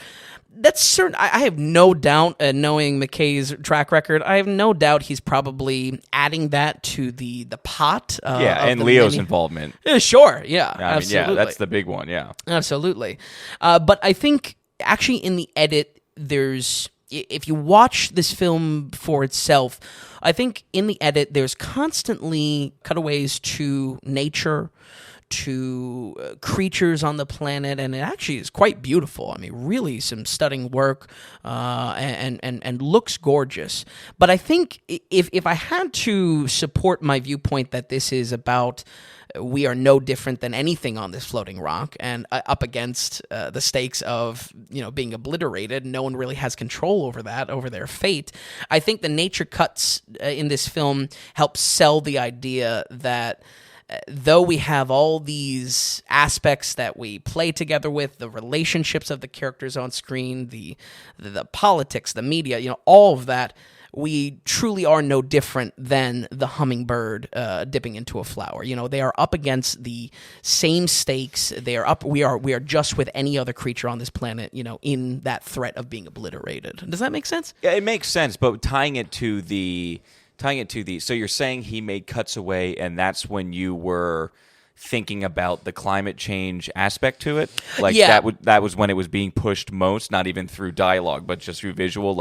That's certain. I have no doubt, knowing McKay's track record, I have no doubt he's probably adding that to the pot. And Leo's involvement. Sure, yeah, absolutely. That's the big one, yeah. Absolutely. But I think actually in the edit, if you watch this film for itself, I think in the edit there's constantly cutaways to nature, to creatures on the planet, and it actually is quite beautiful. I mean, really some stunning work, and looks gorgeous. But I think if I had to support my viewpoint that this is about we are no different than anything on this floating rock, and up against the stakes of being obliterated, no one really has control over their fate. I think the nature cuts in this film help sell the idea that though we have all these aspects that we play together with, the relationships of the characters on screen, the politics, the media, all of that, we truly are no different than the hummingbird dipping into a flower. They are up against the same stakes. We are just with any other creature on this planet, in that threat of being obliterated. Does that make sense? Yeah, it makes sense, but tying it to the so you're saying he made cuts away, and that's when you were thinking about the climate change aspect to it? Like, yeah. that was when it was being pushed most, not even through dialogue, but just through visual,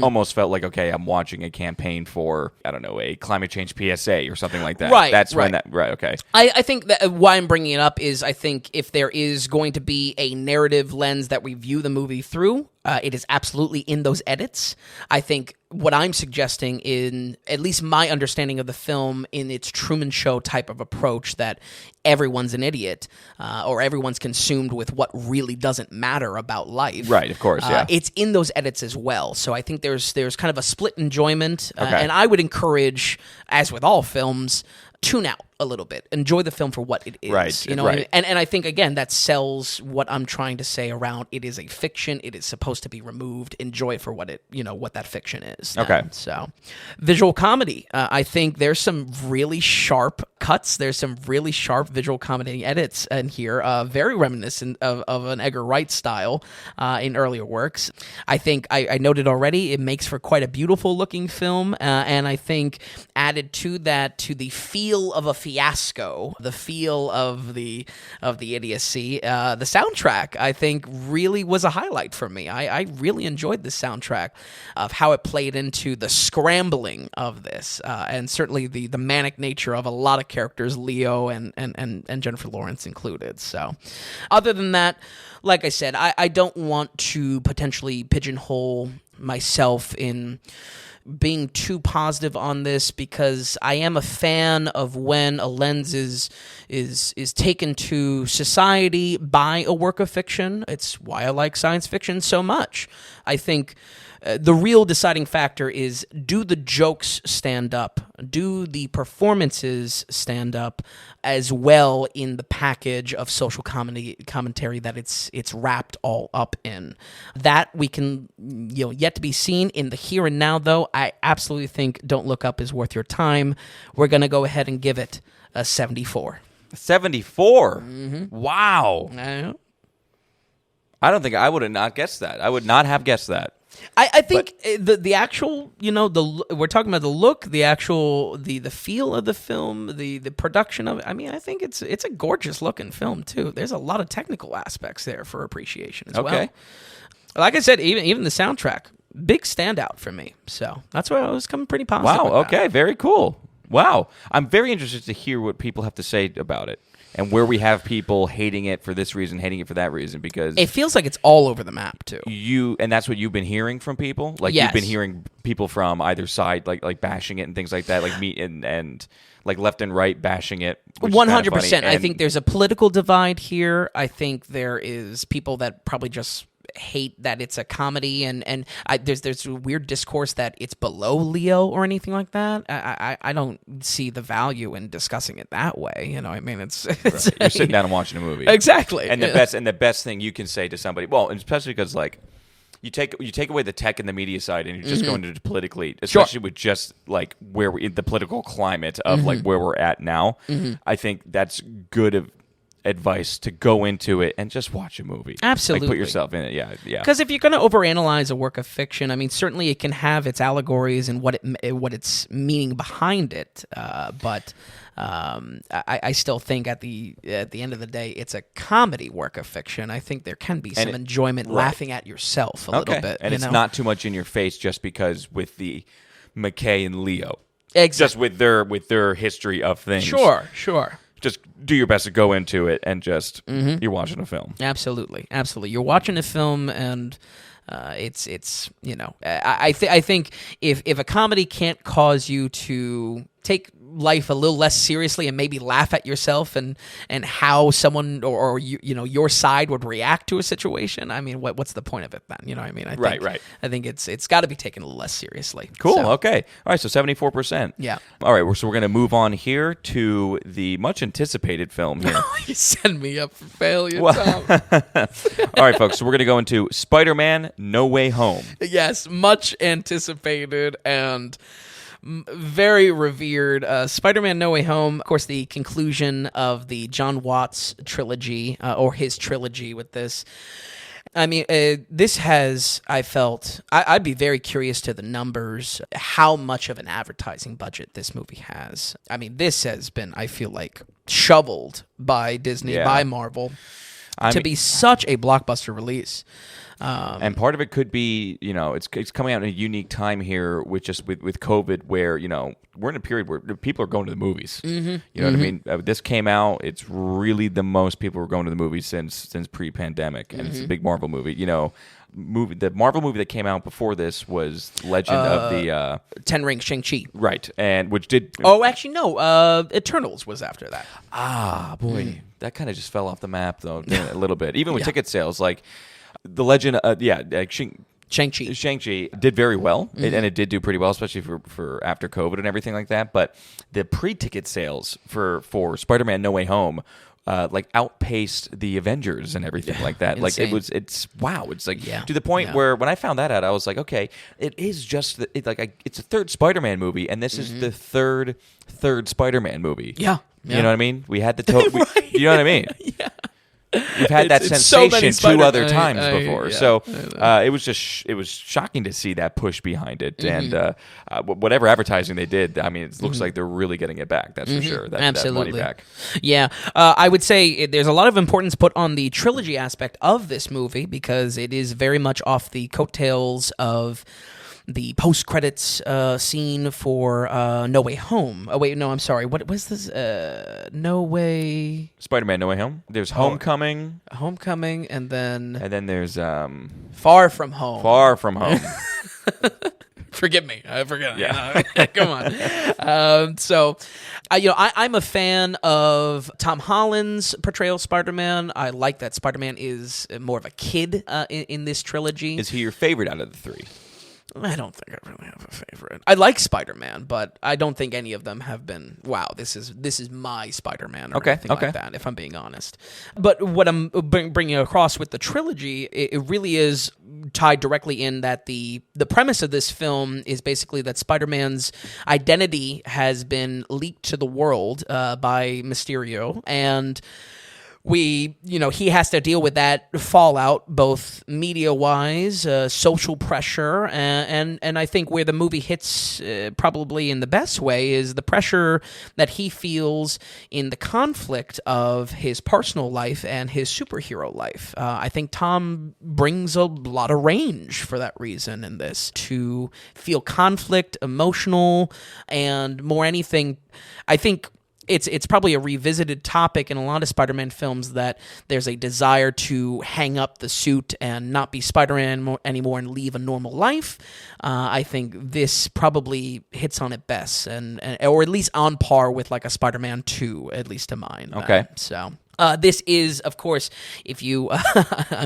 almost felt like, okay, I'm watching a campaign for, I don't know, a climate change PSA or something like that. Right. That's when that, right, okay. I think that why I'm bringing it up is I think if there is going to be a narrative lens that we view the movie through, it is absolutely in those edits. I think what I'm suggesting, in at least my understanding of the film, in its Truman Show type of approach, that everyone's an idiot, or everyone's consumed with what really doesn't matter about life. Right, of course, yeah. It's in those edits as well. So I think there's kind of a split enjoyment, Okay. And I would encourage, as with all films, tune out a little bit. Enjoy the film for what it is. Right, right. And I think, again, that sells what I'm trying to say around it is a fiction. It is supposed to be removed. Enjoy it for what what that fiction is. Okay. So, visual comedy. I think there's some really sharp cuts. There's some really sharp visual comedy edits in here, very reminiscent of an Edgar Wright style in earlier works. I think I noted already, it makes for quite a beautiful looking film, and I think added to that, to the feel of a fiasco, the feel of the idiocy, the soundtrack, I think, really was a highlight for me. I really enjoyed the soundtrack of how it played into the scrambling of this, and certainly the manic nature of a lot of characters, Leo and Jennifer Lawrence included. So, other than that, like I said, I don't want to potentially pigeonhole myself in being too positive on this because I am a fan of when a lens is taken to society by a work of fiction. It's why I like science fiction so much. I think the real deciding factor is, do the jokes stand up? Do the performances stand up as well in the package of social commentary that it's wrapped all up in? That we can, yet to be seen. In the here and now, though, I absolutely think Don't Look Up is worth your time. We're going to go ahead and give it a 74. 74? Mm-hmm. Wow. I don't think I would have not guessed that. I would not have guessed that. I think the actual, we're talking about the look, the actual, the feel of the film, the production of it. I mean, I think it's a gorgeous looking film too. There's a lot of technical aspects there for appreciation as well. Like I said, even the soundtrack, big standout for me. So that's why I was coming pretty positive. Wow. Okay. Very cool. Wow. I'm very interested to hear what people have to say about it. And where we have people hating it for this reason, hating it for that reason, because it feels like it's all over the map too. And that's what you've been hearing from people. Like yes. You've been hearing people from either side, like bashing it and things like that, like me and like left and right bashing it. 100%. I think there's a political divide here. I think there is people that probably just hate that it's a comedy, and there's a weird discourse that it's below Leo or anything like that. I don't see the value in discussing it that way. I mean, it's right. You're sitting down and watching a movie, exactly. And the best thing you can say to somebody, well, and especially because like you take away the tech and the media side, and you're just going to politically, especially with just like where we in the political climate of like where we're at now. I think that's good advice to go into it and just watch a movie. Absolutely. Like put yourself in it. Yeah. Because if you're going to overanalyze a work of fiction, I mean, certainly it can have its allegories and what its meaning behind it. But I still think at the end of the day, it's a comedy work of fiction. I think there can be some enjoyment laughing at yourself a little bit. And it's not too much in your face just because with the McKay and Leo. Exactly. Just with their history of things. Sure. Just do your best to go into it and just you're watching a film. Absolutely. You're watching a film, and it's I think if a comedy can't cause you to take life a little less seriously and maybe laugh at yourself and how someone or your side would react to a situation, I mean, what's the point of it then? You know what I mean? I think, right. I think it's got to be taken a little less seriously. Cool. So. Okay. All right. So 74%. Yeah. All right. So we're going to move on here to the much anticipated film here. You send me up for failure, Tom. All right, folks. So we're going to go into Spider-Man: No Way Home. Yes, much anticipated and very revered. Spider-Man No Way Home, of course, the conclusion of the John Watts trilogy, or his trilogy with this. I mean, this has, I felt, I'd be very curious to the numbers, how much of an advertising budget this movie has. I mean, this has been, I feel like, shoveled by Disney, by Marvel, to be such a blockbuster release. And part of it could be, it's coming out in a unique time here with COVID, where we're in a period where people are going to the movies. You know what I mean? This came out; it's really the most people were going to the movies since pre-pandemic, and it's a big Marvel movie. The Marvel movie that came out before this was Legend of the Ten Rings, Shang-Chi, right? And which did actually no, Eternals was after that. Ah, boy, that kind of just fell off the map though a little bit. Even with ticket sales, like. The Legend, Shang-Chi did very well, and it did do pretty well, especially for after COVID and everything like that. But the pre-ticket sales for Spider-Man: No Way Home, outpaced the Avengers and everything like that. Like it's wow. It's like to the point where when I found that out, I was like, okay, it is just it's a third Spider-Man movie, and this is the third Spider-Man movie. Yeah. You know what I mean? We had the you know what I mean? Yeah. We've had that sensation two other times before, so it was shocking to see that push behind it, and whatever advertising they did, I mean, it looks like they're really getting it back. That's for sure. Absolutely. That money back. Yeah, I would say there's a lot of importance put on the trilogy aspect of this movie because it is very much off the coattails of the post-credits scene for No Way Home. Oh, wait, no, I'm sorry. What was this? No Way... Spider-Man No Way Home. There's Homecoming. Homecoming, and then... And then there's... Far From Home. Far From Home. forgive me. I forget. Yeah. Come on. I'm a fan of Tom Holland's portrayal of Spider-Man. I like that Spider-Man is more of a kid in this trilogy. Is he your favorite out of the three? I don't think I really have a favorite. I like Spider-Man, but I don't think any of them have been, wow, this is my Spider-Man or anything like that, if I'm being honest. But what I'm bringing across with the trilogy, it really is tied directly in that the premise of this film is basically that Spider-Man's identity has been leaked to the world by Mysterio, and he has to deal with that fallout, both media-wise, social pressure, and I think where the movie hits probably in the best way is the pressure that he feels in the conflict of his personal life and his superhero life. I think Tom brings a lot of range for that reason in this, to feel conflict, emotional, and more anything, I think it's probably a revisited topic in a lot of Spider-Man films that there's a desire to hang up the suit and not be Spider-Man anymore and leave a normal life. I think this probably hits on it best, or at least on par with like a Spider-Man 2, at least to mine. Okay. This is, of course, if you,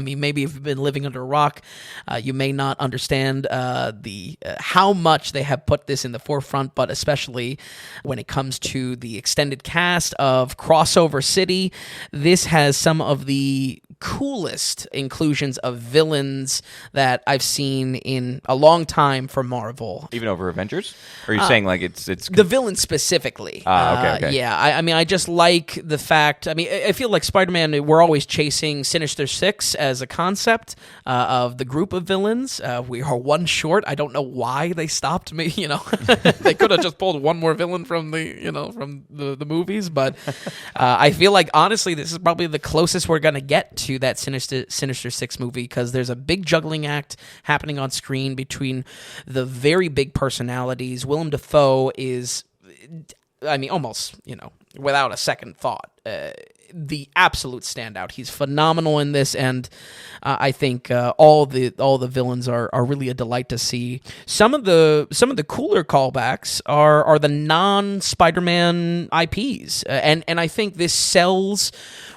maybe if you've been living under a rock, you may not understand how much they have put this in the forefront, but especially when it comes to the extended cast of Crossover City, this has some of the coolest inclusions of villains that I've seen in a long time for Marvel. Even over Avengers? Or are you saying like it's the villains specifically? Okay. Yeah, I just like the fact. I feel like Spider-Man, we're always chasing Sinister Six as a concept of the group of villains. We are one short. I don't know why they stopped me. They could have just pulled one more villain from the movies, but I feel like honestly, this is probably the closest we're gonna get to that Sinister Six movie, because there's a big juggling act happening on screen between the very big personalities. Willem Dafoe is, almost, without a second thought, the absolute standout. He's phenomenal in this, and I think all the villains are really a delight to see. Some of the cooler callbacks are the non-Spider-Man IPs, and I think this sells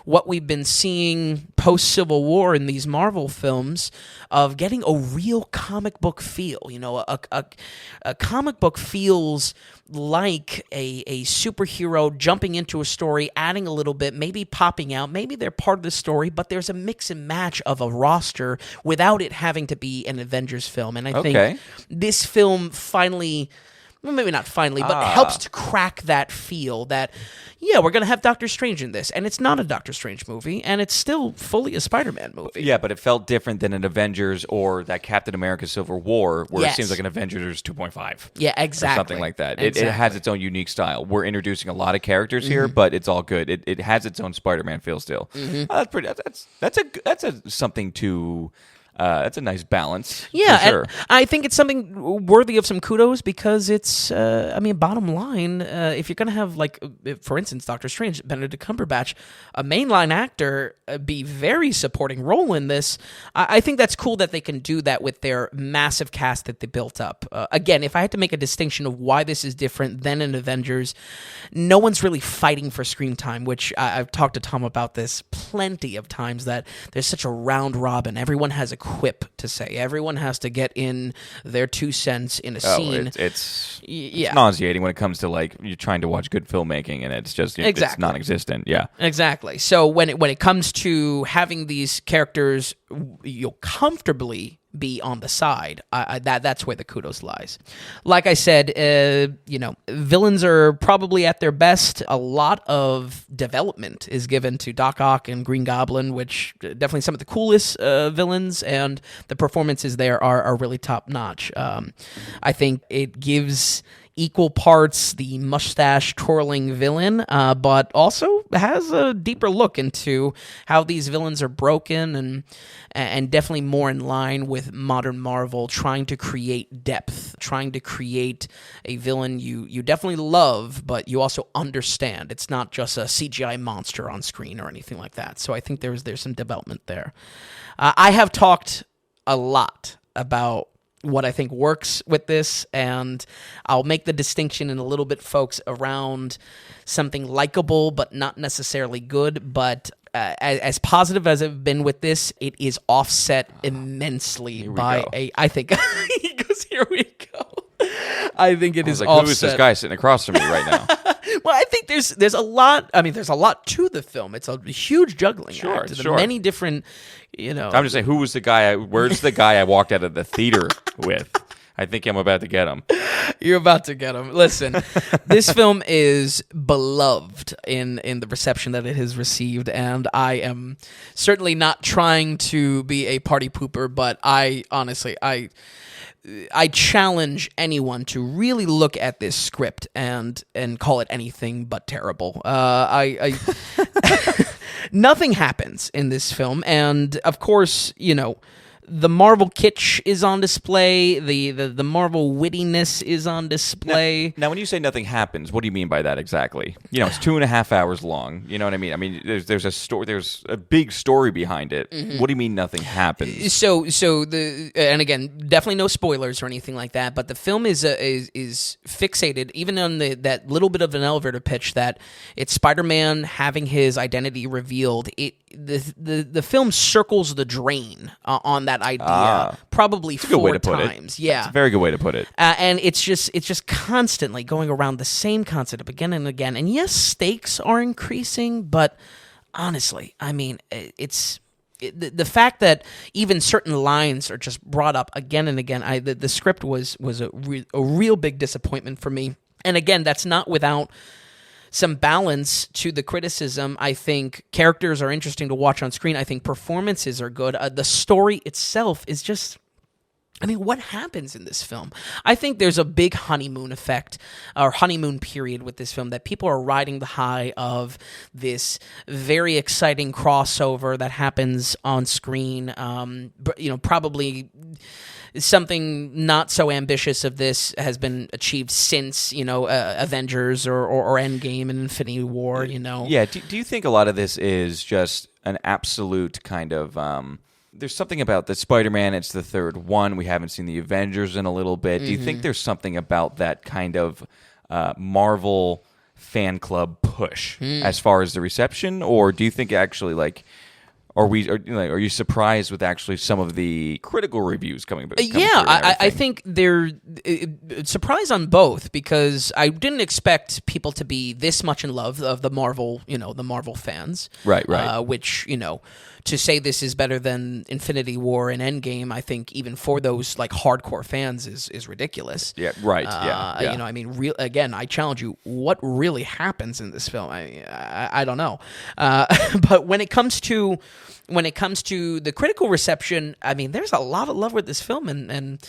what we've been seeing post-Civil War in these Marvel films of getting a real comic book feel. A comic book feels like a superhero jumping into a story, adding a little bit, maybe popping out, maybe they're part of the story, but there's a mix and match of a roster without it having to be an Avengers film. And I think this film finally, well, maybe not finally, but helps to crack that feel that, yeah, we're going to have Doctor Strange in this, and it's not a Doctor Strange movie, and it's still fully a Spider-Man movie. Yeah, but it felt different than an Avengers or that Captain America Civil War, where it seems like an Avengers 2.5. Yeah, exactly. Or something like that. Exactly. It has its own unique style. We're introducing a lot of characters here, but it's all good. It has its own Spider-Man feel still. That's pretty. That's something to. That's a nice balance. Yeah, for sure. And I think it's something worthy of some kudos, because it's, bottom line, if you're going to have, for instance, Doctor Strange, Benedict Cumberbatch, a mainline actor, be very supporting role in this, I think that's cool that they can do that with their massive cast that they built up. Again, if I had to make a distinction of why this is different than in Avengers, no one's really fighting for screen time, which I've talked to Tom about this plenty of times, that there's such a round robin. Everyone has a quip to say. Everyone has to get in their 2 cents in a scene. It's nauseating when it comes to you're trying to watch good filmmaking, and it's just it's non-existent. Yeah, exactly. So when it comes to having these characters, you'll comfortably be on the side. That's where the kudos lies. Like I said, villains are probably at their best. A lot of development is given to Doc Ock and Green Goblin, which definitely some of the coolest villains, and the performances there are really top notch. I think it gives equal parts the mustache twirling villain, but also has a deeper look into how these villains are broken, and definitely more in line with modern Marvel, trying to create depth, trying to create a villain you definitely love, but you also understand. It's not just a CGI monster on screen or anything like that. So I think there's some development there. I have talked a lot about what I think works with this, and I'll make the distinction in a little bit, folks, around something likable but not necessarily good. But as positive as I've been with this, it is offset immensely by I think he goes, here we go. I think it is like, offset. Who is this guy sitting across from me right now? Well, I think there's a lot. I mean, there's a lot to the film. It's a huge juggling act. Sure. Many different, I'm just saying, who was the guy? Where's the guy I walked out of the theater with? I think I'm about to get him. You're about to get him. Listen, this film is beloved in the reception that it has received, and I am certainly not trying to be a party pooper, but I honestly challenge anyone to really look at this script and call it anything but terrible. Nothing happens in this film, and of course, the Marvel kitsch is on display. The Marvel wittiness is on display. Now, when you say nothing happens, what do you mean by that exactly? It's 2.5 hours long. You know what I mean? I mean, there's a story. There's a big story behind it. Mm-hmm. What do you mean nothing happens? So and again, definitely no spoilers or anything like that. But the film is fixated even on that little bit of an elevator pitch that it's Spider-Man having his identity revealed. The film circles the drain on that idea probably 4 times. Yeah, it's a very good way to put it. And it's just constantly going around the same concept again and again. And yes, stakes are increasing, but honestly, I mean, it's the fact that even certain lines are just brought up again and again. The script was a real big disappointment for me. And again, that's not without some balance to the criticism. I think characters are interesting to watch on screen. I think performances are good. The story itself is just... I mean, what happens in this film? I think there's a big honeymoon effect or honeymoon period with this film that people are riding the high of this very exciting crossover that happens on screen. Probably something not so ambitious of this has been achieved since, Avengers or Endgame and Infinity War, Yeah, do you think a lot of this is just an absolute kind of... There's something about the Spider-Man, it's the third one. We haven't seen the Avengers in a little bit. Do you think there's something about that kind of Marvel fan club push as far as the reception? Or do you think actually, are you surprised with actually some of the critical reviews coming through? I think they're surprised on both, because I didn't expect people to be this much in love of the Marvel, the Marvel fans. Right. Which, to say this is better than Infinity War and Endgame, I think even for those hardcore fans is ridiculous. Yeah, right. Again, I challenge you. What really happens in this film? I don't know. But when it comes to the critical reception, I mean, there's a lot of love with this film, and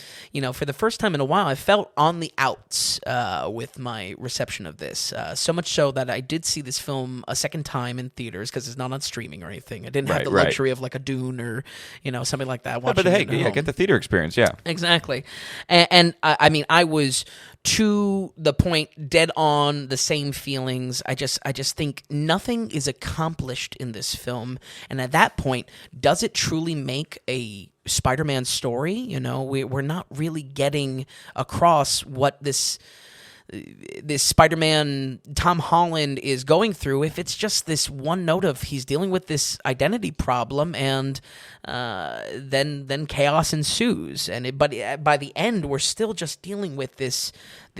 for the first time in a while, I felt on the outs with my reception of this. So much so that I did see this film a second time in theaters, because it's not on streaming or anything. I didn't have the luxury of a Dune or something like that. But hey, get the theater experience. Yeah, exactly. And I mean, I was to the point, dead on the same feelings. I just think nothing is accomplished in this film, and at that point, does it truly make a Spider-Man story? We're not really getting across what this Spider-Man Tom Holland is going through if it's just this one note of he's dealing with this identity problem, and then chaos ensues. But by the end, we're still just dealing with this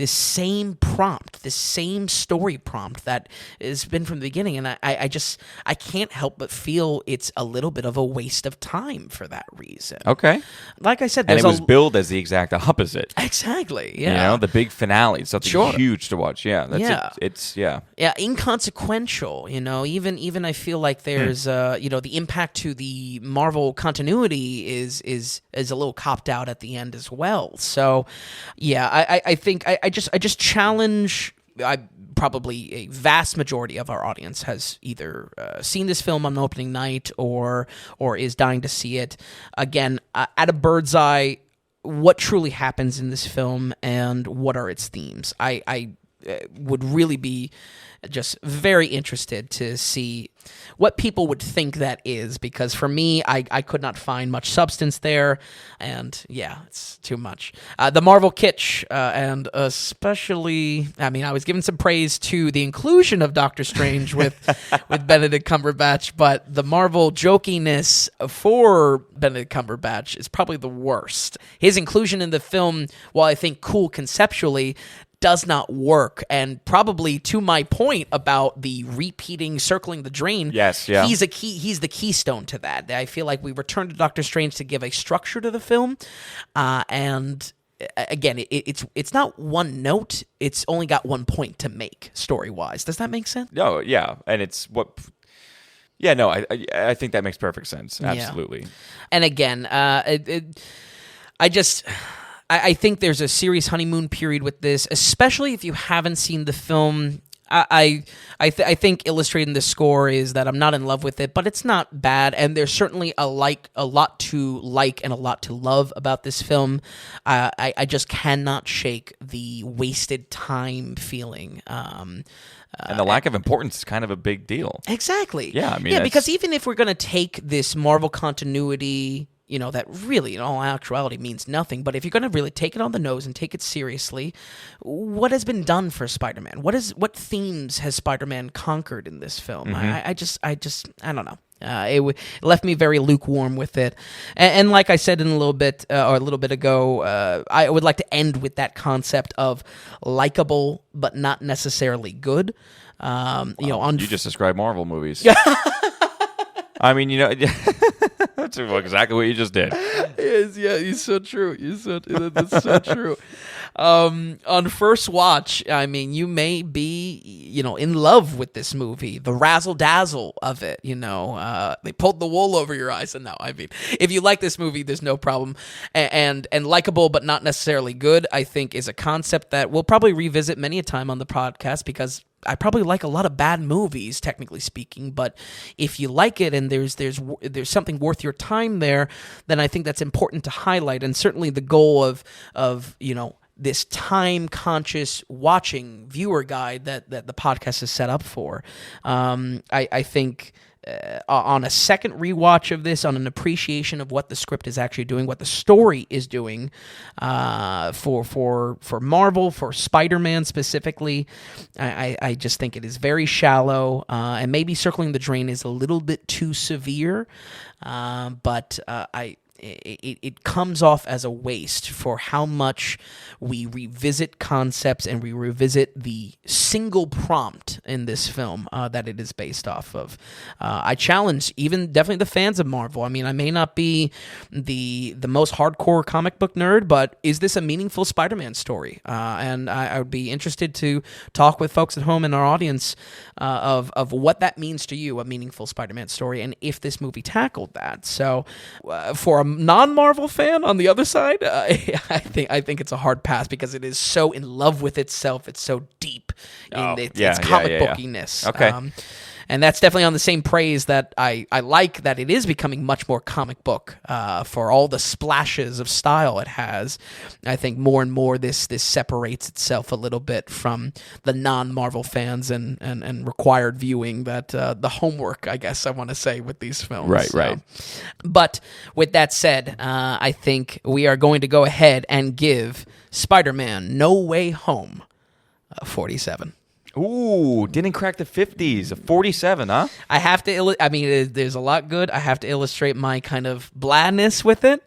same prompt, this same story prompt that has been from the beginning, and I can't help but feel it's a little bit of a waste of time for that reason. Okay, like I said, and it was billed as the exact opposite. Exactly. Yeah, the big finale, something huge to watch. Yeah, it's inconsequential. Even I feel like there's the impact to the Marvel continuity is a little copped out at the end as well. So yeah, I think I just challenge. Probably a vast majority of our audience has either seen this film on opening night or is dying to see it. Again, at a bird's eye, what truly happens in this film and what are its themes? I would really be just very interested to see what people would think that is, because for me, I could not find much substance there, and yeah, it's too much. The Marvel kitsch, and especially, I mean, I was giving some praise to the inclusion of Doctor Strange with Benedict Cumberbatch, but the Marvel jokiness for Benedict Cumberbatch is probably the worst. His inclusion in the film, while I think cool conceptually, does not work, and probably to my point about the repeating circling the drain. Yes, yeah. He's the keystone to that. I feel like we returned to Doctor Strange to give a structure to the film, and again, it's not one note. It's only got one point to make story wise. Does that make sense? No, yeah, and it's what. Yeah, no, I think that makes perfect sense. Absolutely. Yeah. And again, I think there's a serious honeymoon period with this, especially if you haven't seen the film. I think illustrating the score is that I'm not in love with it, but it's not bad, and there's certainly a lot to like and a lot to love about this film. I just cannot shake the wasted time feeling. And the lack of importance is kind of a big deal. Exactly. Yeah, I mean, because even if we're going to take this Marvel continuity, that really, in all actuality, means nothing. But if you're going to really take it on the nose and take it seriously, what has been done for Spider-Man? What themes has Spider-Man conquered in this film? Mm-hmm. I don't know. It left me very lukewarm with it. And like I said a little bit ago, I would like to end with that concept of likable but not necessarily good. You just described Marvel movies. I mean, that's exactly what you just did. Yes, yeah, he's so true. That's so true. On first watch, I mean, you may be, in love with this movie, the razzle-dazzle of it, they pulled the wool over your eyes. And no, I mean, if you like this movie, there's no problem. And likable, but not necessarily good, I think is a concept that we'll probably revisit many a time on the podcast, because I probably like a lot of bad movies, technically speaking, but if you like it and there's something worth your time there, then I think that's important to highlight. And certainly the goal of this time-conscious watching viewer guide that the podcast is set up for. I think on a second rewatch of this, on an appreciation of what the script is actually doing, what the story is doing for Marvel, for Spider-Man specifically, I just think it is very shallow, and maybe circling the drain is a little bit too severe, but it comes off as a waste for how much we revisit concepts and we revisit the single prompt in this film that it is based off of. I challenge even definitely the fans of Marvel. I mean, I may not be the most hardcore comic book nerd, but is this a meaningful Spider-Man story? And I would be interested to talk with folks at home in our audience of what that means to you, a meaningful Spider-Man story, and if this movie tackled that. So for a non-Marvel fan on the other side, I think it's a hard pass, because it is so in love with itself. It's so deep in its comic bookiness. Okay. And that's definitely on the same praise that I like, that it is becoming much more comic book for all the splashes of style it has. I think more and more this separates itself a little bit from the non-Marvel fans and required viewing that the homework, I guess I want to say, with these films. Right. But with that said, I think we are going to go ahead and give Spider-Man No Way Home 47. Ooh, didn't crack the 50s. A 47, huh? I have to. There's a lot good. I have to illustrate my kind of blandness with it,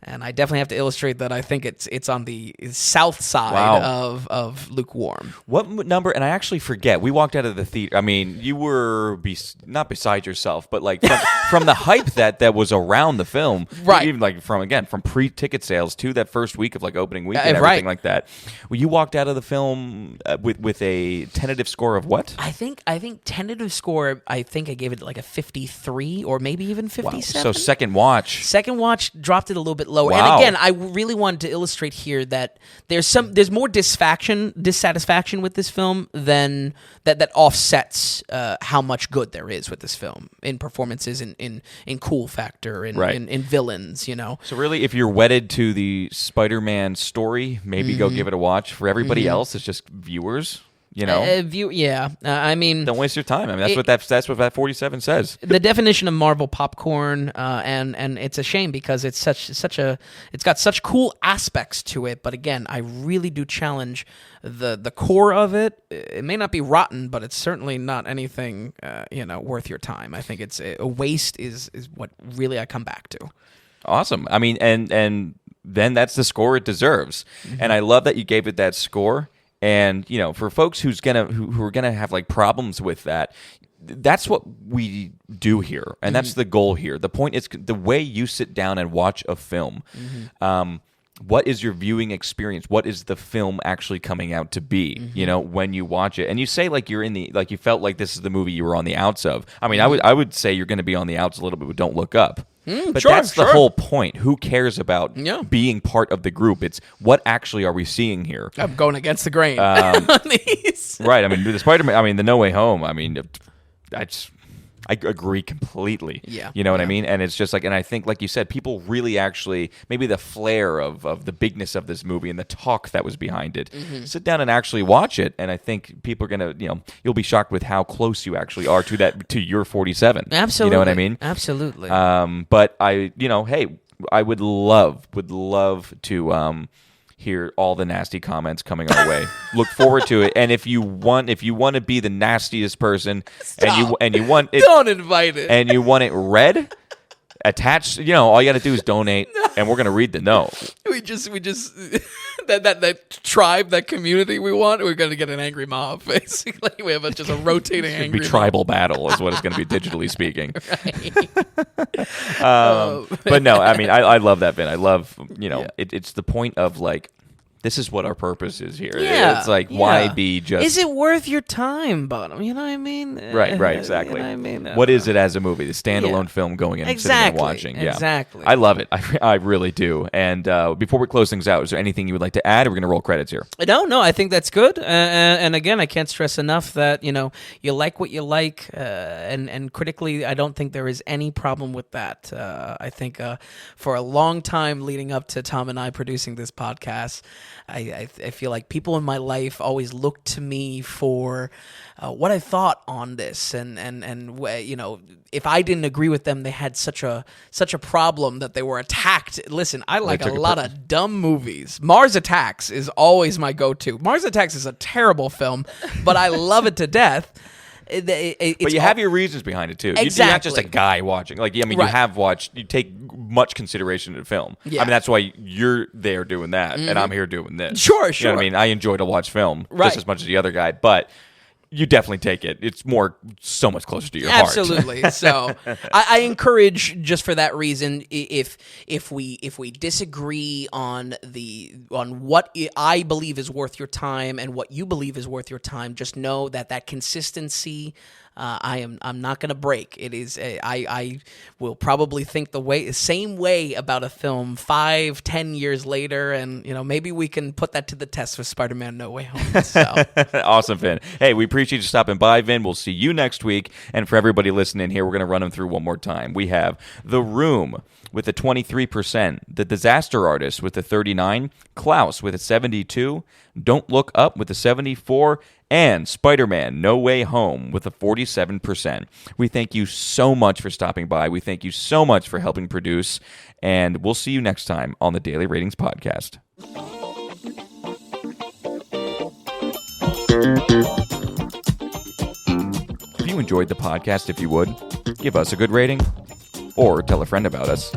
and I definitely have to illustrate that I think it's on the south side of lukewarm. What number? And I actually forget. We walked out of the theater. I mean, you were not beside yourself, but like from the hype that was around the film, right? Even like from pre-ticket sales to that first week of like opening week and everything like that. Well, you walked out of the film with a tentative score of what? I think tentative score. I think I gave it like a 53 or maybe even 57. Wow. So second watch dropped it a little bit lower. Wow. And again, I really wanted to illustrate here that there's more dissatisfaction with this film than that offsets how much good there is with this film in performances, in cool factor, in villains. So really, if you're wedded to the Spider-Man story, maybe go give it a watch. For everybody else, it's just viewers. I mean, don't waste your time. I mean, that's what that 47 says. The definition of Marvel popcorn, and it's a shame because it's it's got such cool aspects to it. But again, I really do challenge the core of it. It may not be rotten, but it's certainly not anything worth your time. I think it's a waste is what really I come back to. Awesome. I mean, and then that's the score it deserves. And I love that you gave it that score. And for folks who are gonna have like problems with that, that's what we do here, and that's the goal here. The point is the way you sit down and watch a film. What is your viewing experience? What is the film actually coming out to be? When you watch it, and you say like you felt like this is the movie you were on the outs of. I mean, I would say you're going to be on the outs a little bit, but don't look up. But that's the whole point. Who cares about being part of the group? It's what actually are we seeing here? I'm going against the grain. Right. I mean, the Spider-Man. I mean, the No Way Home. I mean, I agree completely. Yeah. You know what I mean? And it's just like, and I think, like you said, people really actually, maybe the flair of the bigness of this movie and the talk that was behind it, sit down and actually watch it. And I think people are going to, you'll be shocked with how close you actually are to your 47. Absolutely. You know what I mean? Absolutely. But hey, I would love to, hear all the nasty comments coming our way. Look forward to it. And if you want to be the nastiest person, and you want it, don't invite it, and you want it read, attached, all you got to do is donate, and we're gonna read the note. We just that tribe, that community we want. We're gonna get an angry mob. Basically, we have just a rotating it's angry be tribal mob. battle is what it's gonna be digitally speaking. Right. But no, I mean, I love that, Vin. I love it's the point of like, this is what our purpose is here. Yeah, it's like, why be just... Is it worth your time, Bottom? You know what I mean? Right, exactly. You know what I mean? What is it as a movie? The standalone film going in and sitting and watching. Yeah. Exactly. I love it. I really do. And before we close things out, is there anything you would like to add? Or we're going to roll credits here. No, I think that's good. And again, I can't stress enough that, you like what you like. And critically, I don't think there is any problem with that. I think for a long time leading up to Tom and I producing this podcast, I feel like people in my life always looked to me for what I thought on this, and if I didn't agree with them, they had such a problem that they were attacked. Listen, I like a lot of dumb movies. Mars Attacks is always my go-to. Mars Attacks is a terrible film, but I love it to death. But you have your reasons behind it too. Exactly. You're not just a guy watching. Like, I mean, you have watched. You take much consideration in film. Yeah. I mean, that's why you're there doing that, and I'm here doing this. Sure. You know what I mean? I enjoy to watch film just as much as the other guy, but you definitely take it. It's so much closer to your heart. Absolutely. So I encourage, just for that reason, if we disagree on what I believe is worth your time and what you believe is worth your time, just know that consistency. I'm not going to break. It is. I will probably think the same way about a film 5-10 years later, and maybe we can put that to the test with Spider-Man: No Way Home. So. Awesome, Vin. Hey, we appreciate you stopping by, Vin. We'll see you next week. And for everybody listening here, we're going to run them through one more time. We have The Room with a 23%, The Disaster Artist with a 39%, Klaus with a 72%, Don't Look Up with a 74%, and Spider-Man: No Way Home with a 47%. We thank you so much for stopping by. We thank you so much for helping produce, and we'll see you next time on the Daily Ratings Podcast. If you enjoyed the podcast, if you would, give us a good rating or tell a friend about us.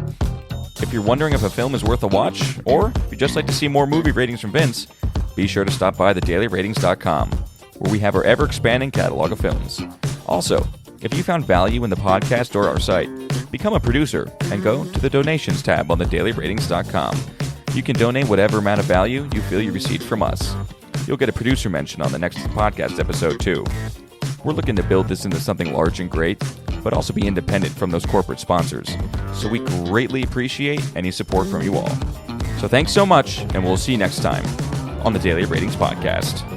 If you're wondering if a film is worth a watch, or if you'd just like to see more movie ratings from Vince, be sure to stop by thedailyratings.com, where we have our ever-expanding catalog of films. Also, if you found value in the podcast or our site, become a producer and go to the donations tab on thedailyratings.com. You can donate whatever amount of value you feel you received from us. You'll get a producer mention on the next podcast episode, too. We're looking to build this into something large and great, but also be independent from those corporate sponsors. so we greatly appreciate any support from you all. So thanks so much, and we'll see you next time on the Daily Ratings Podcast.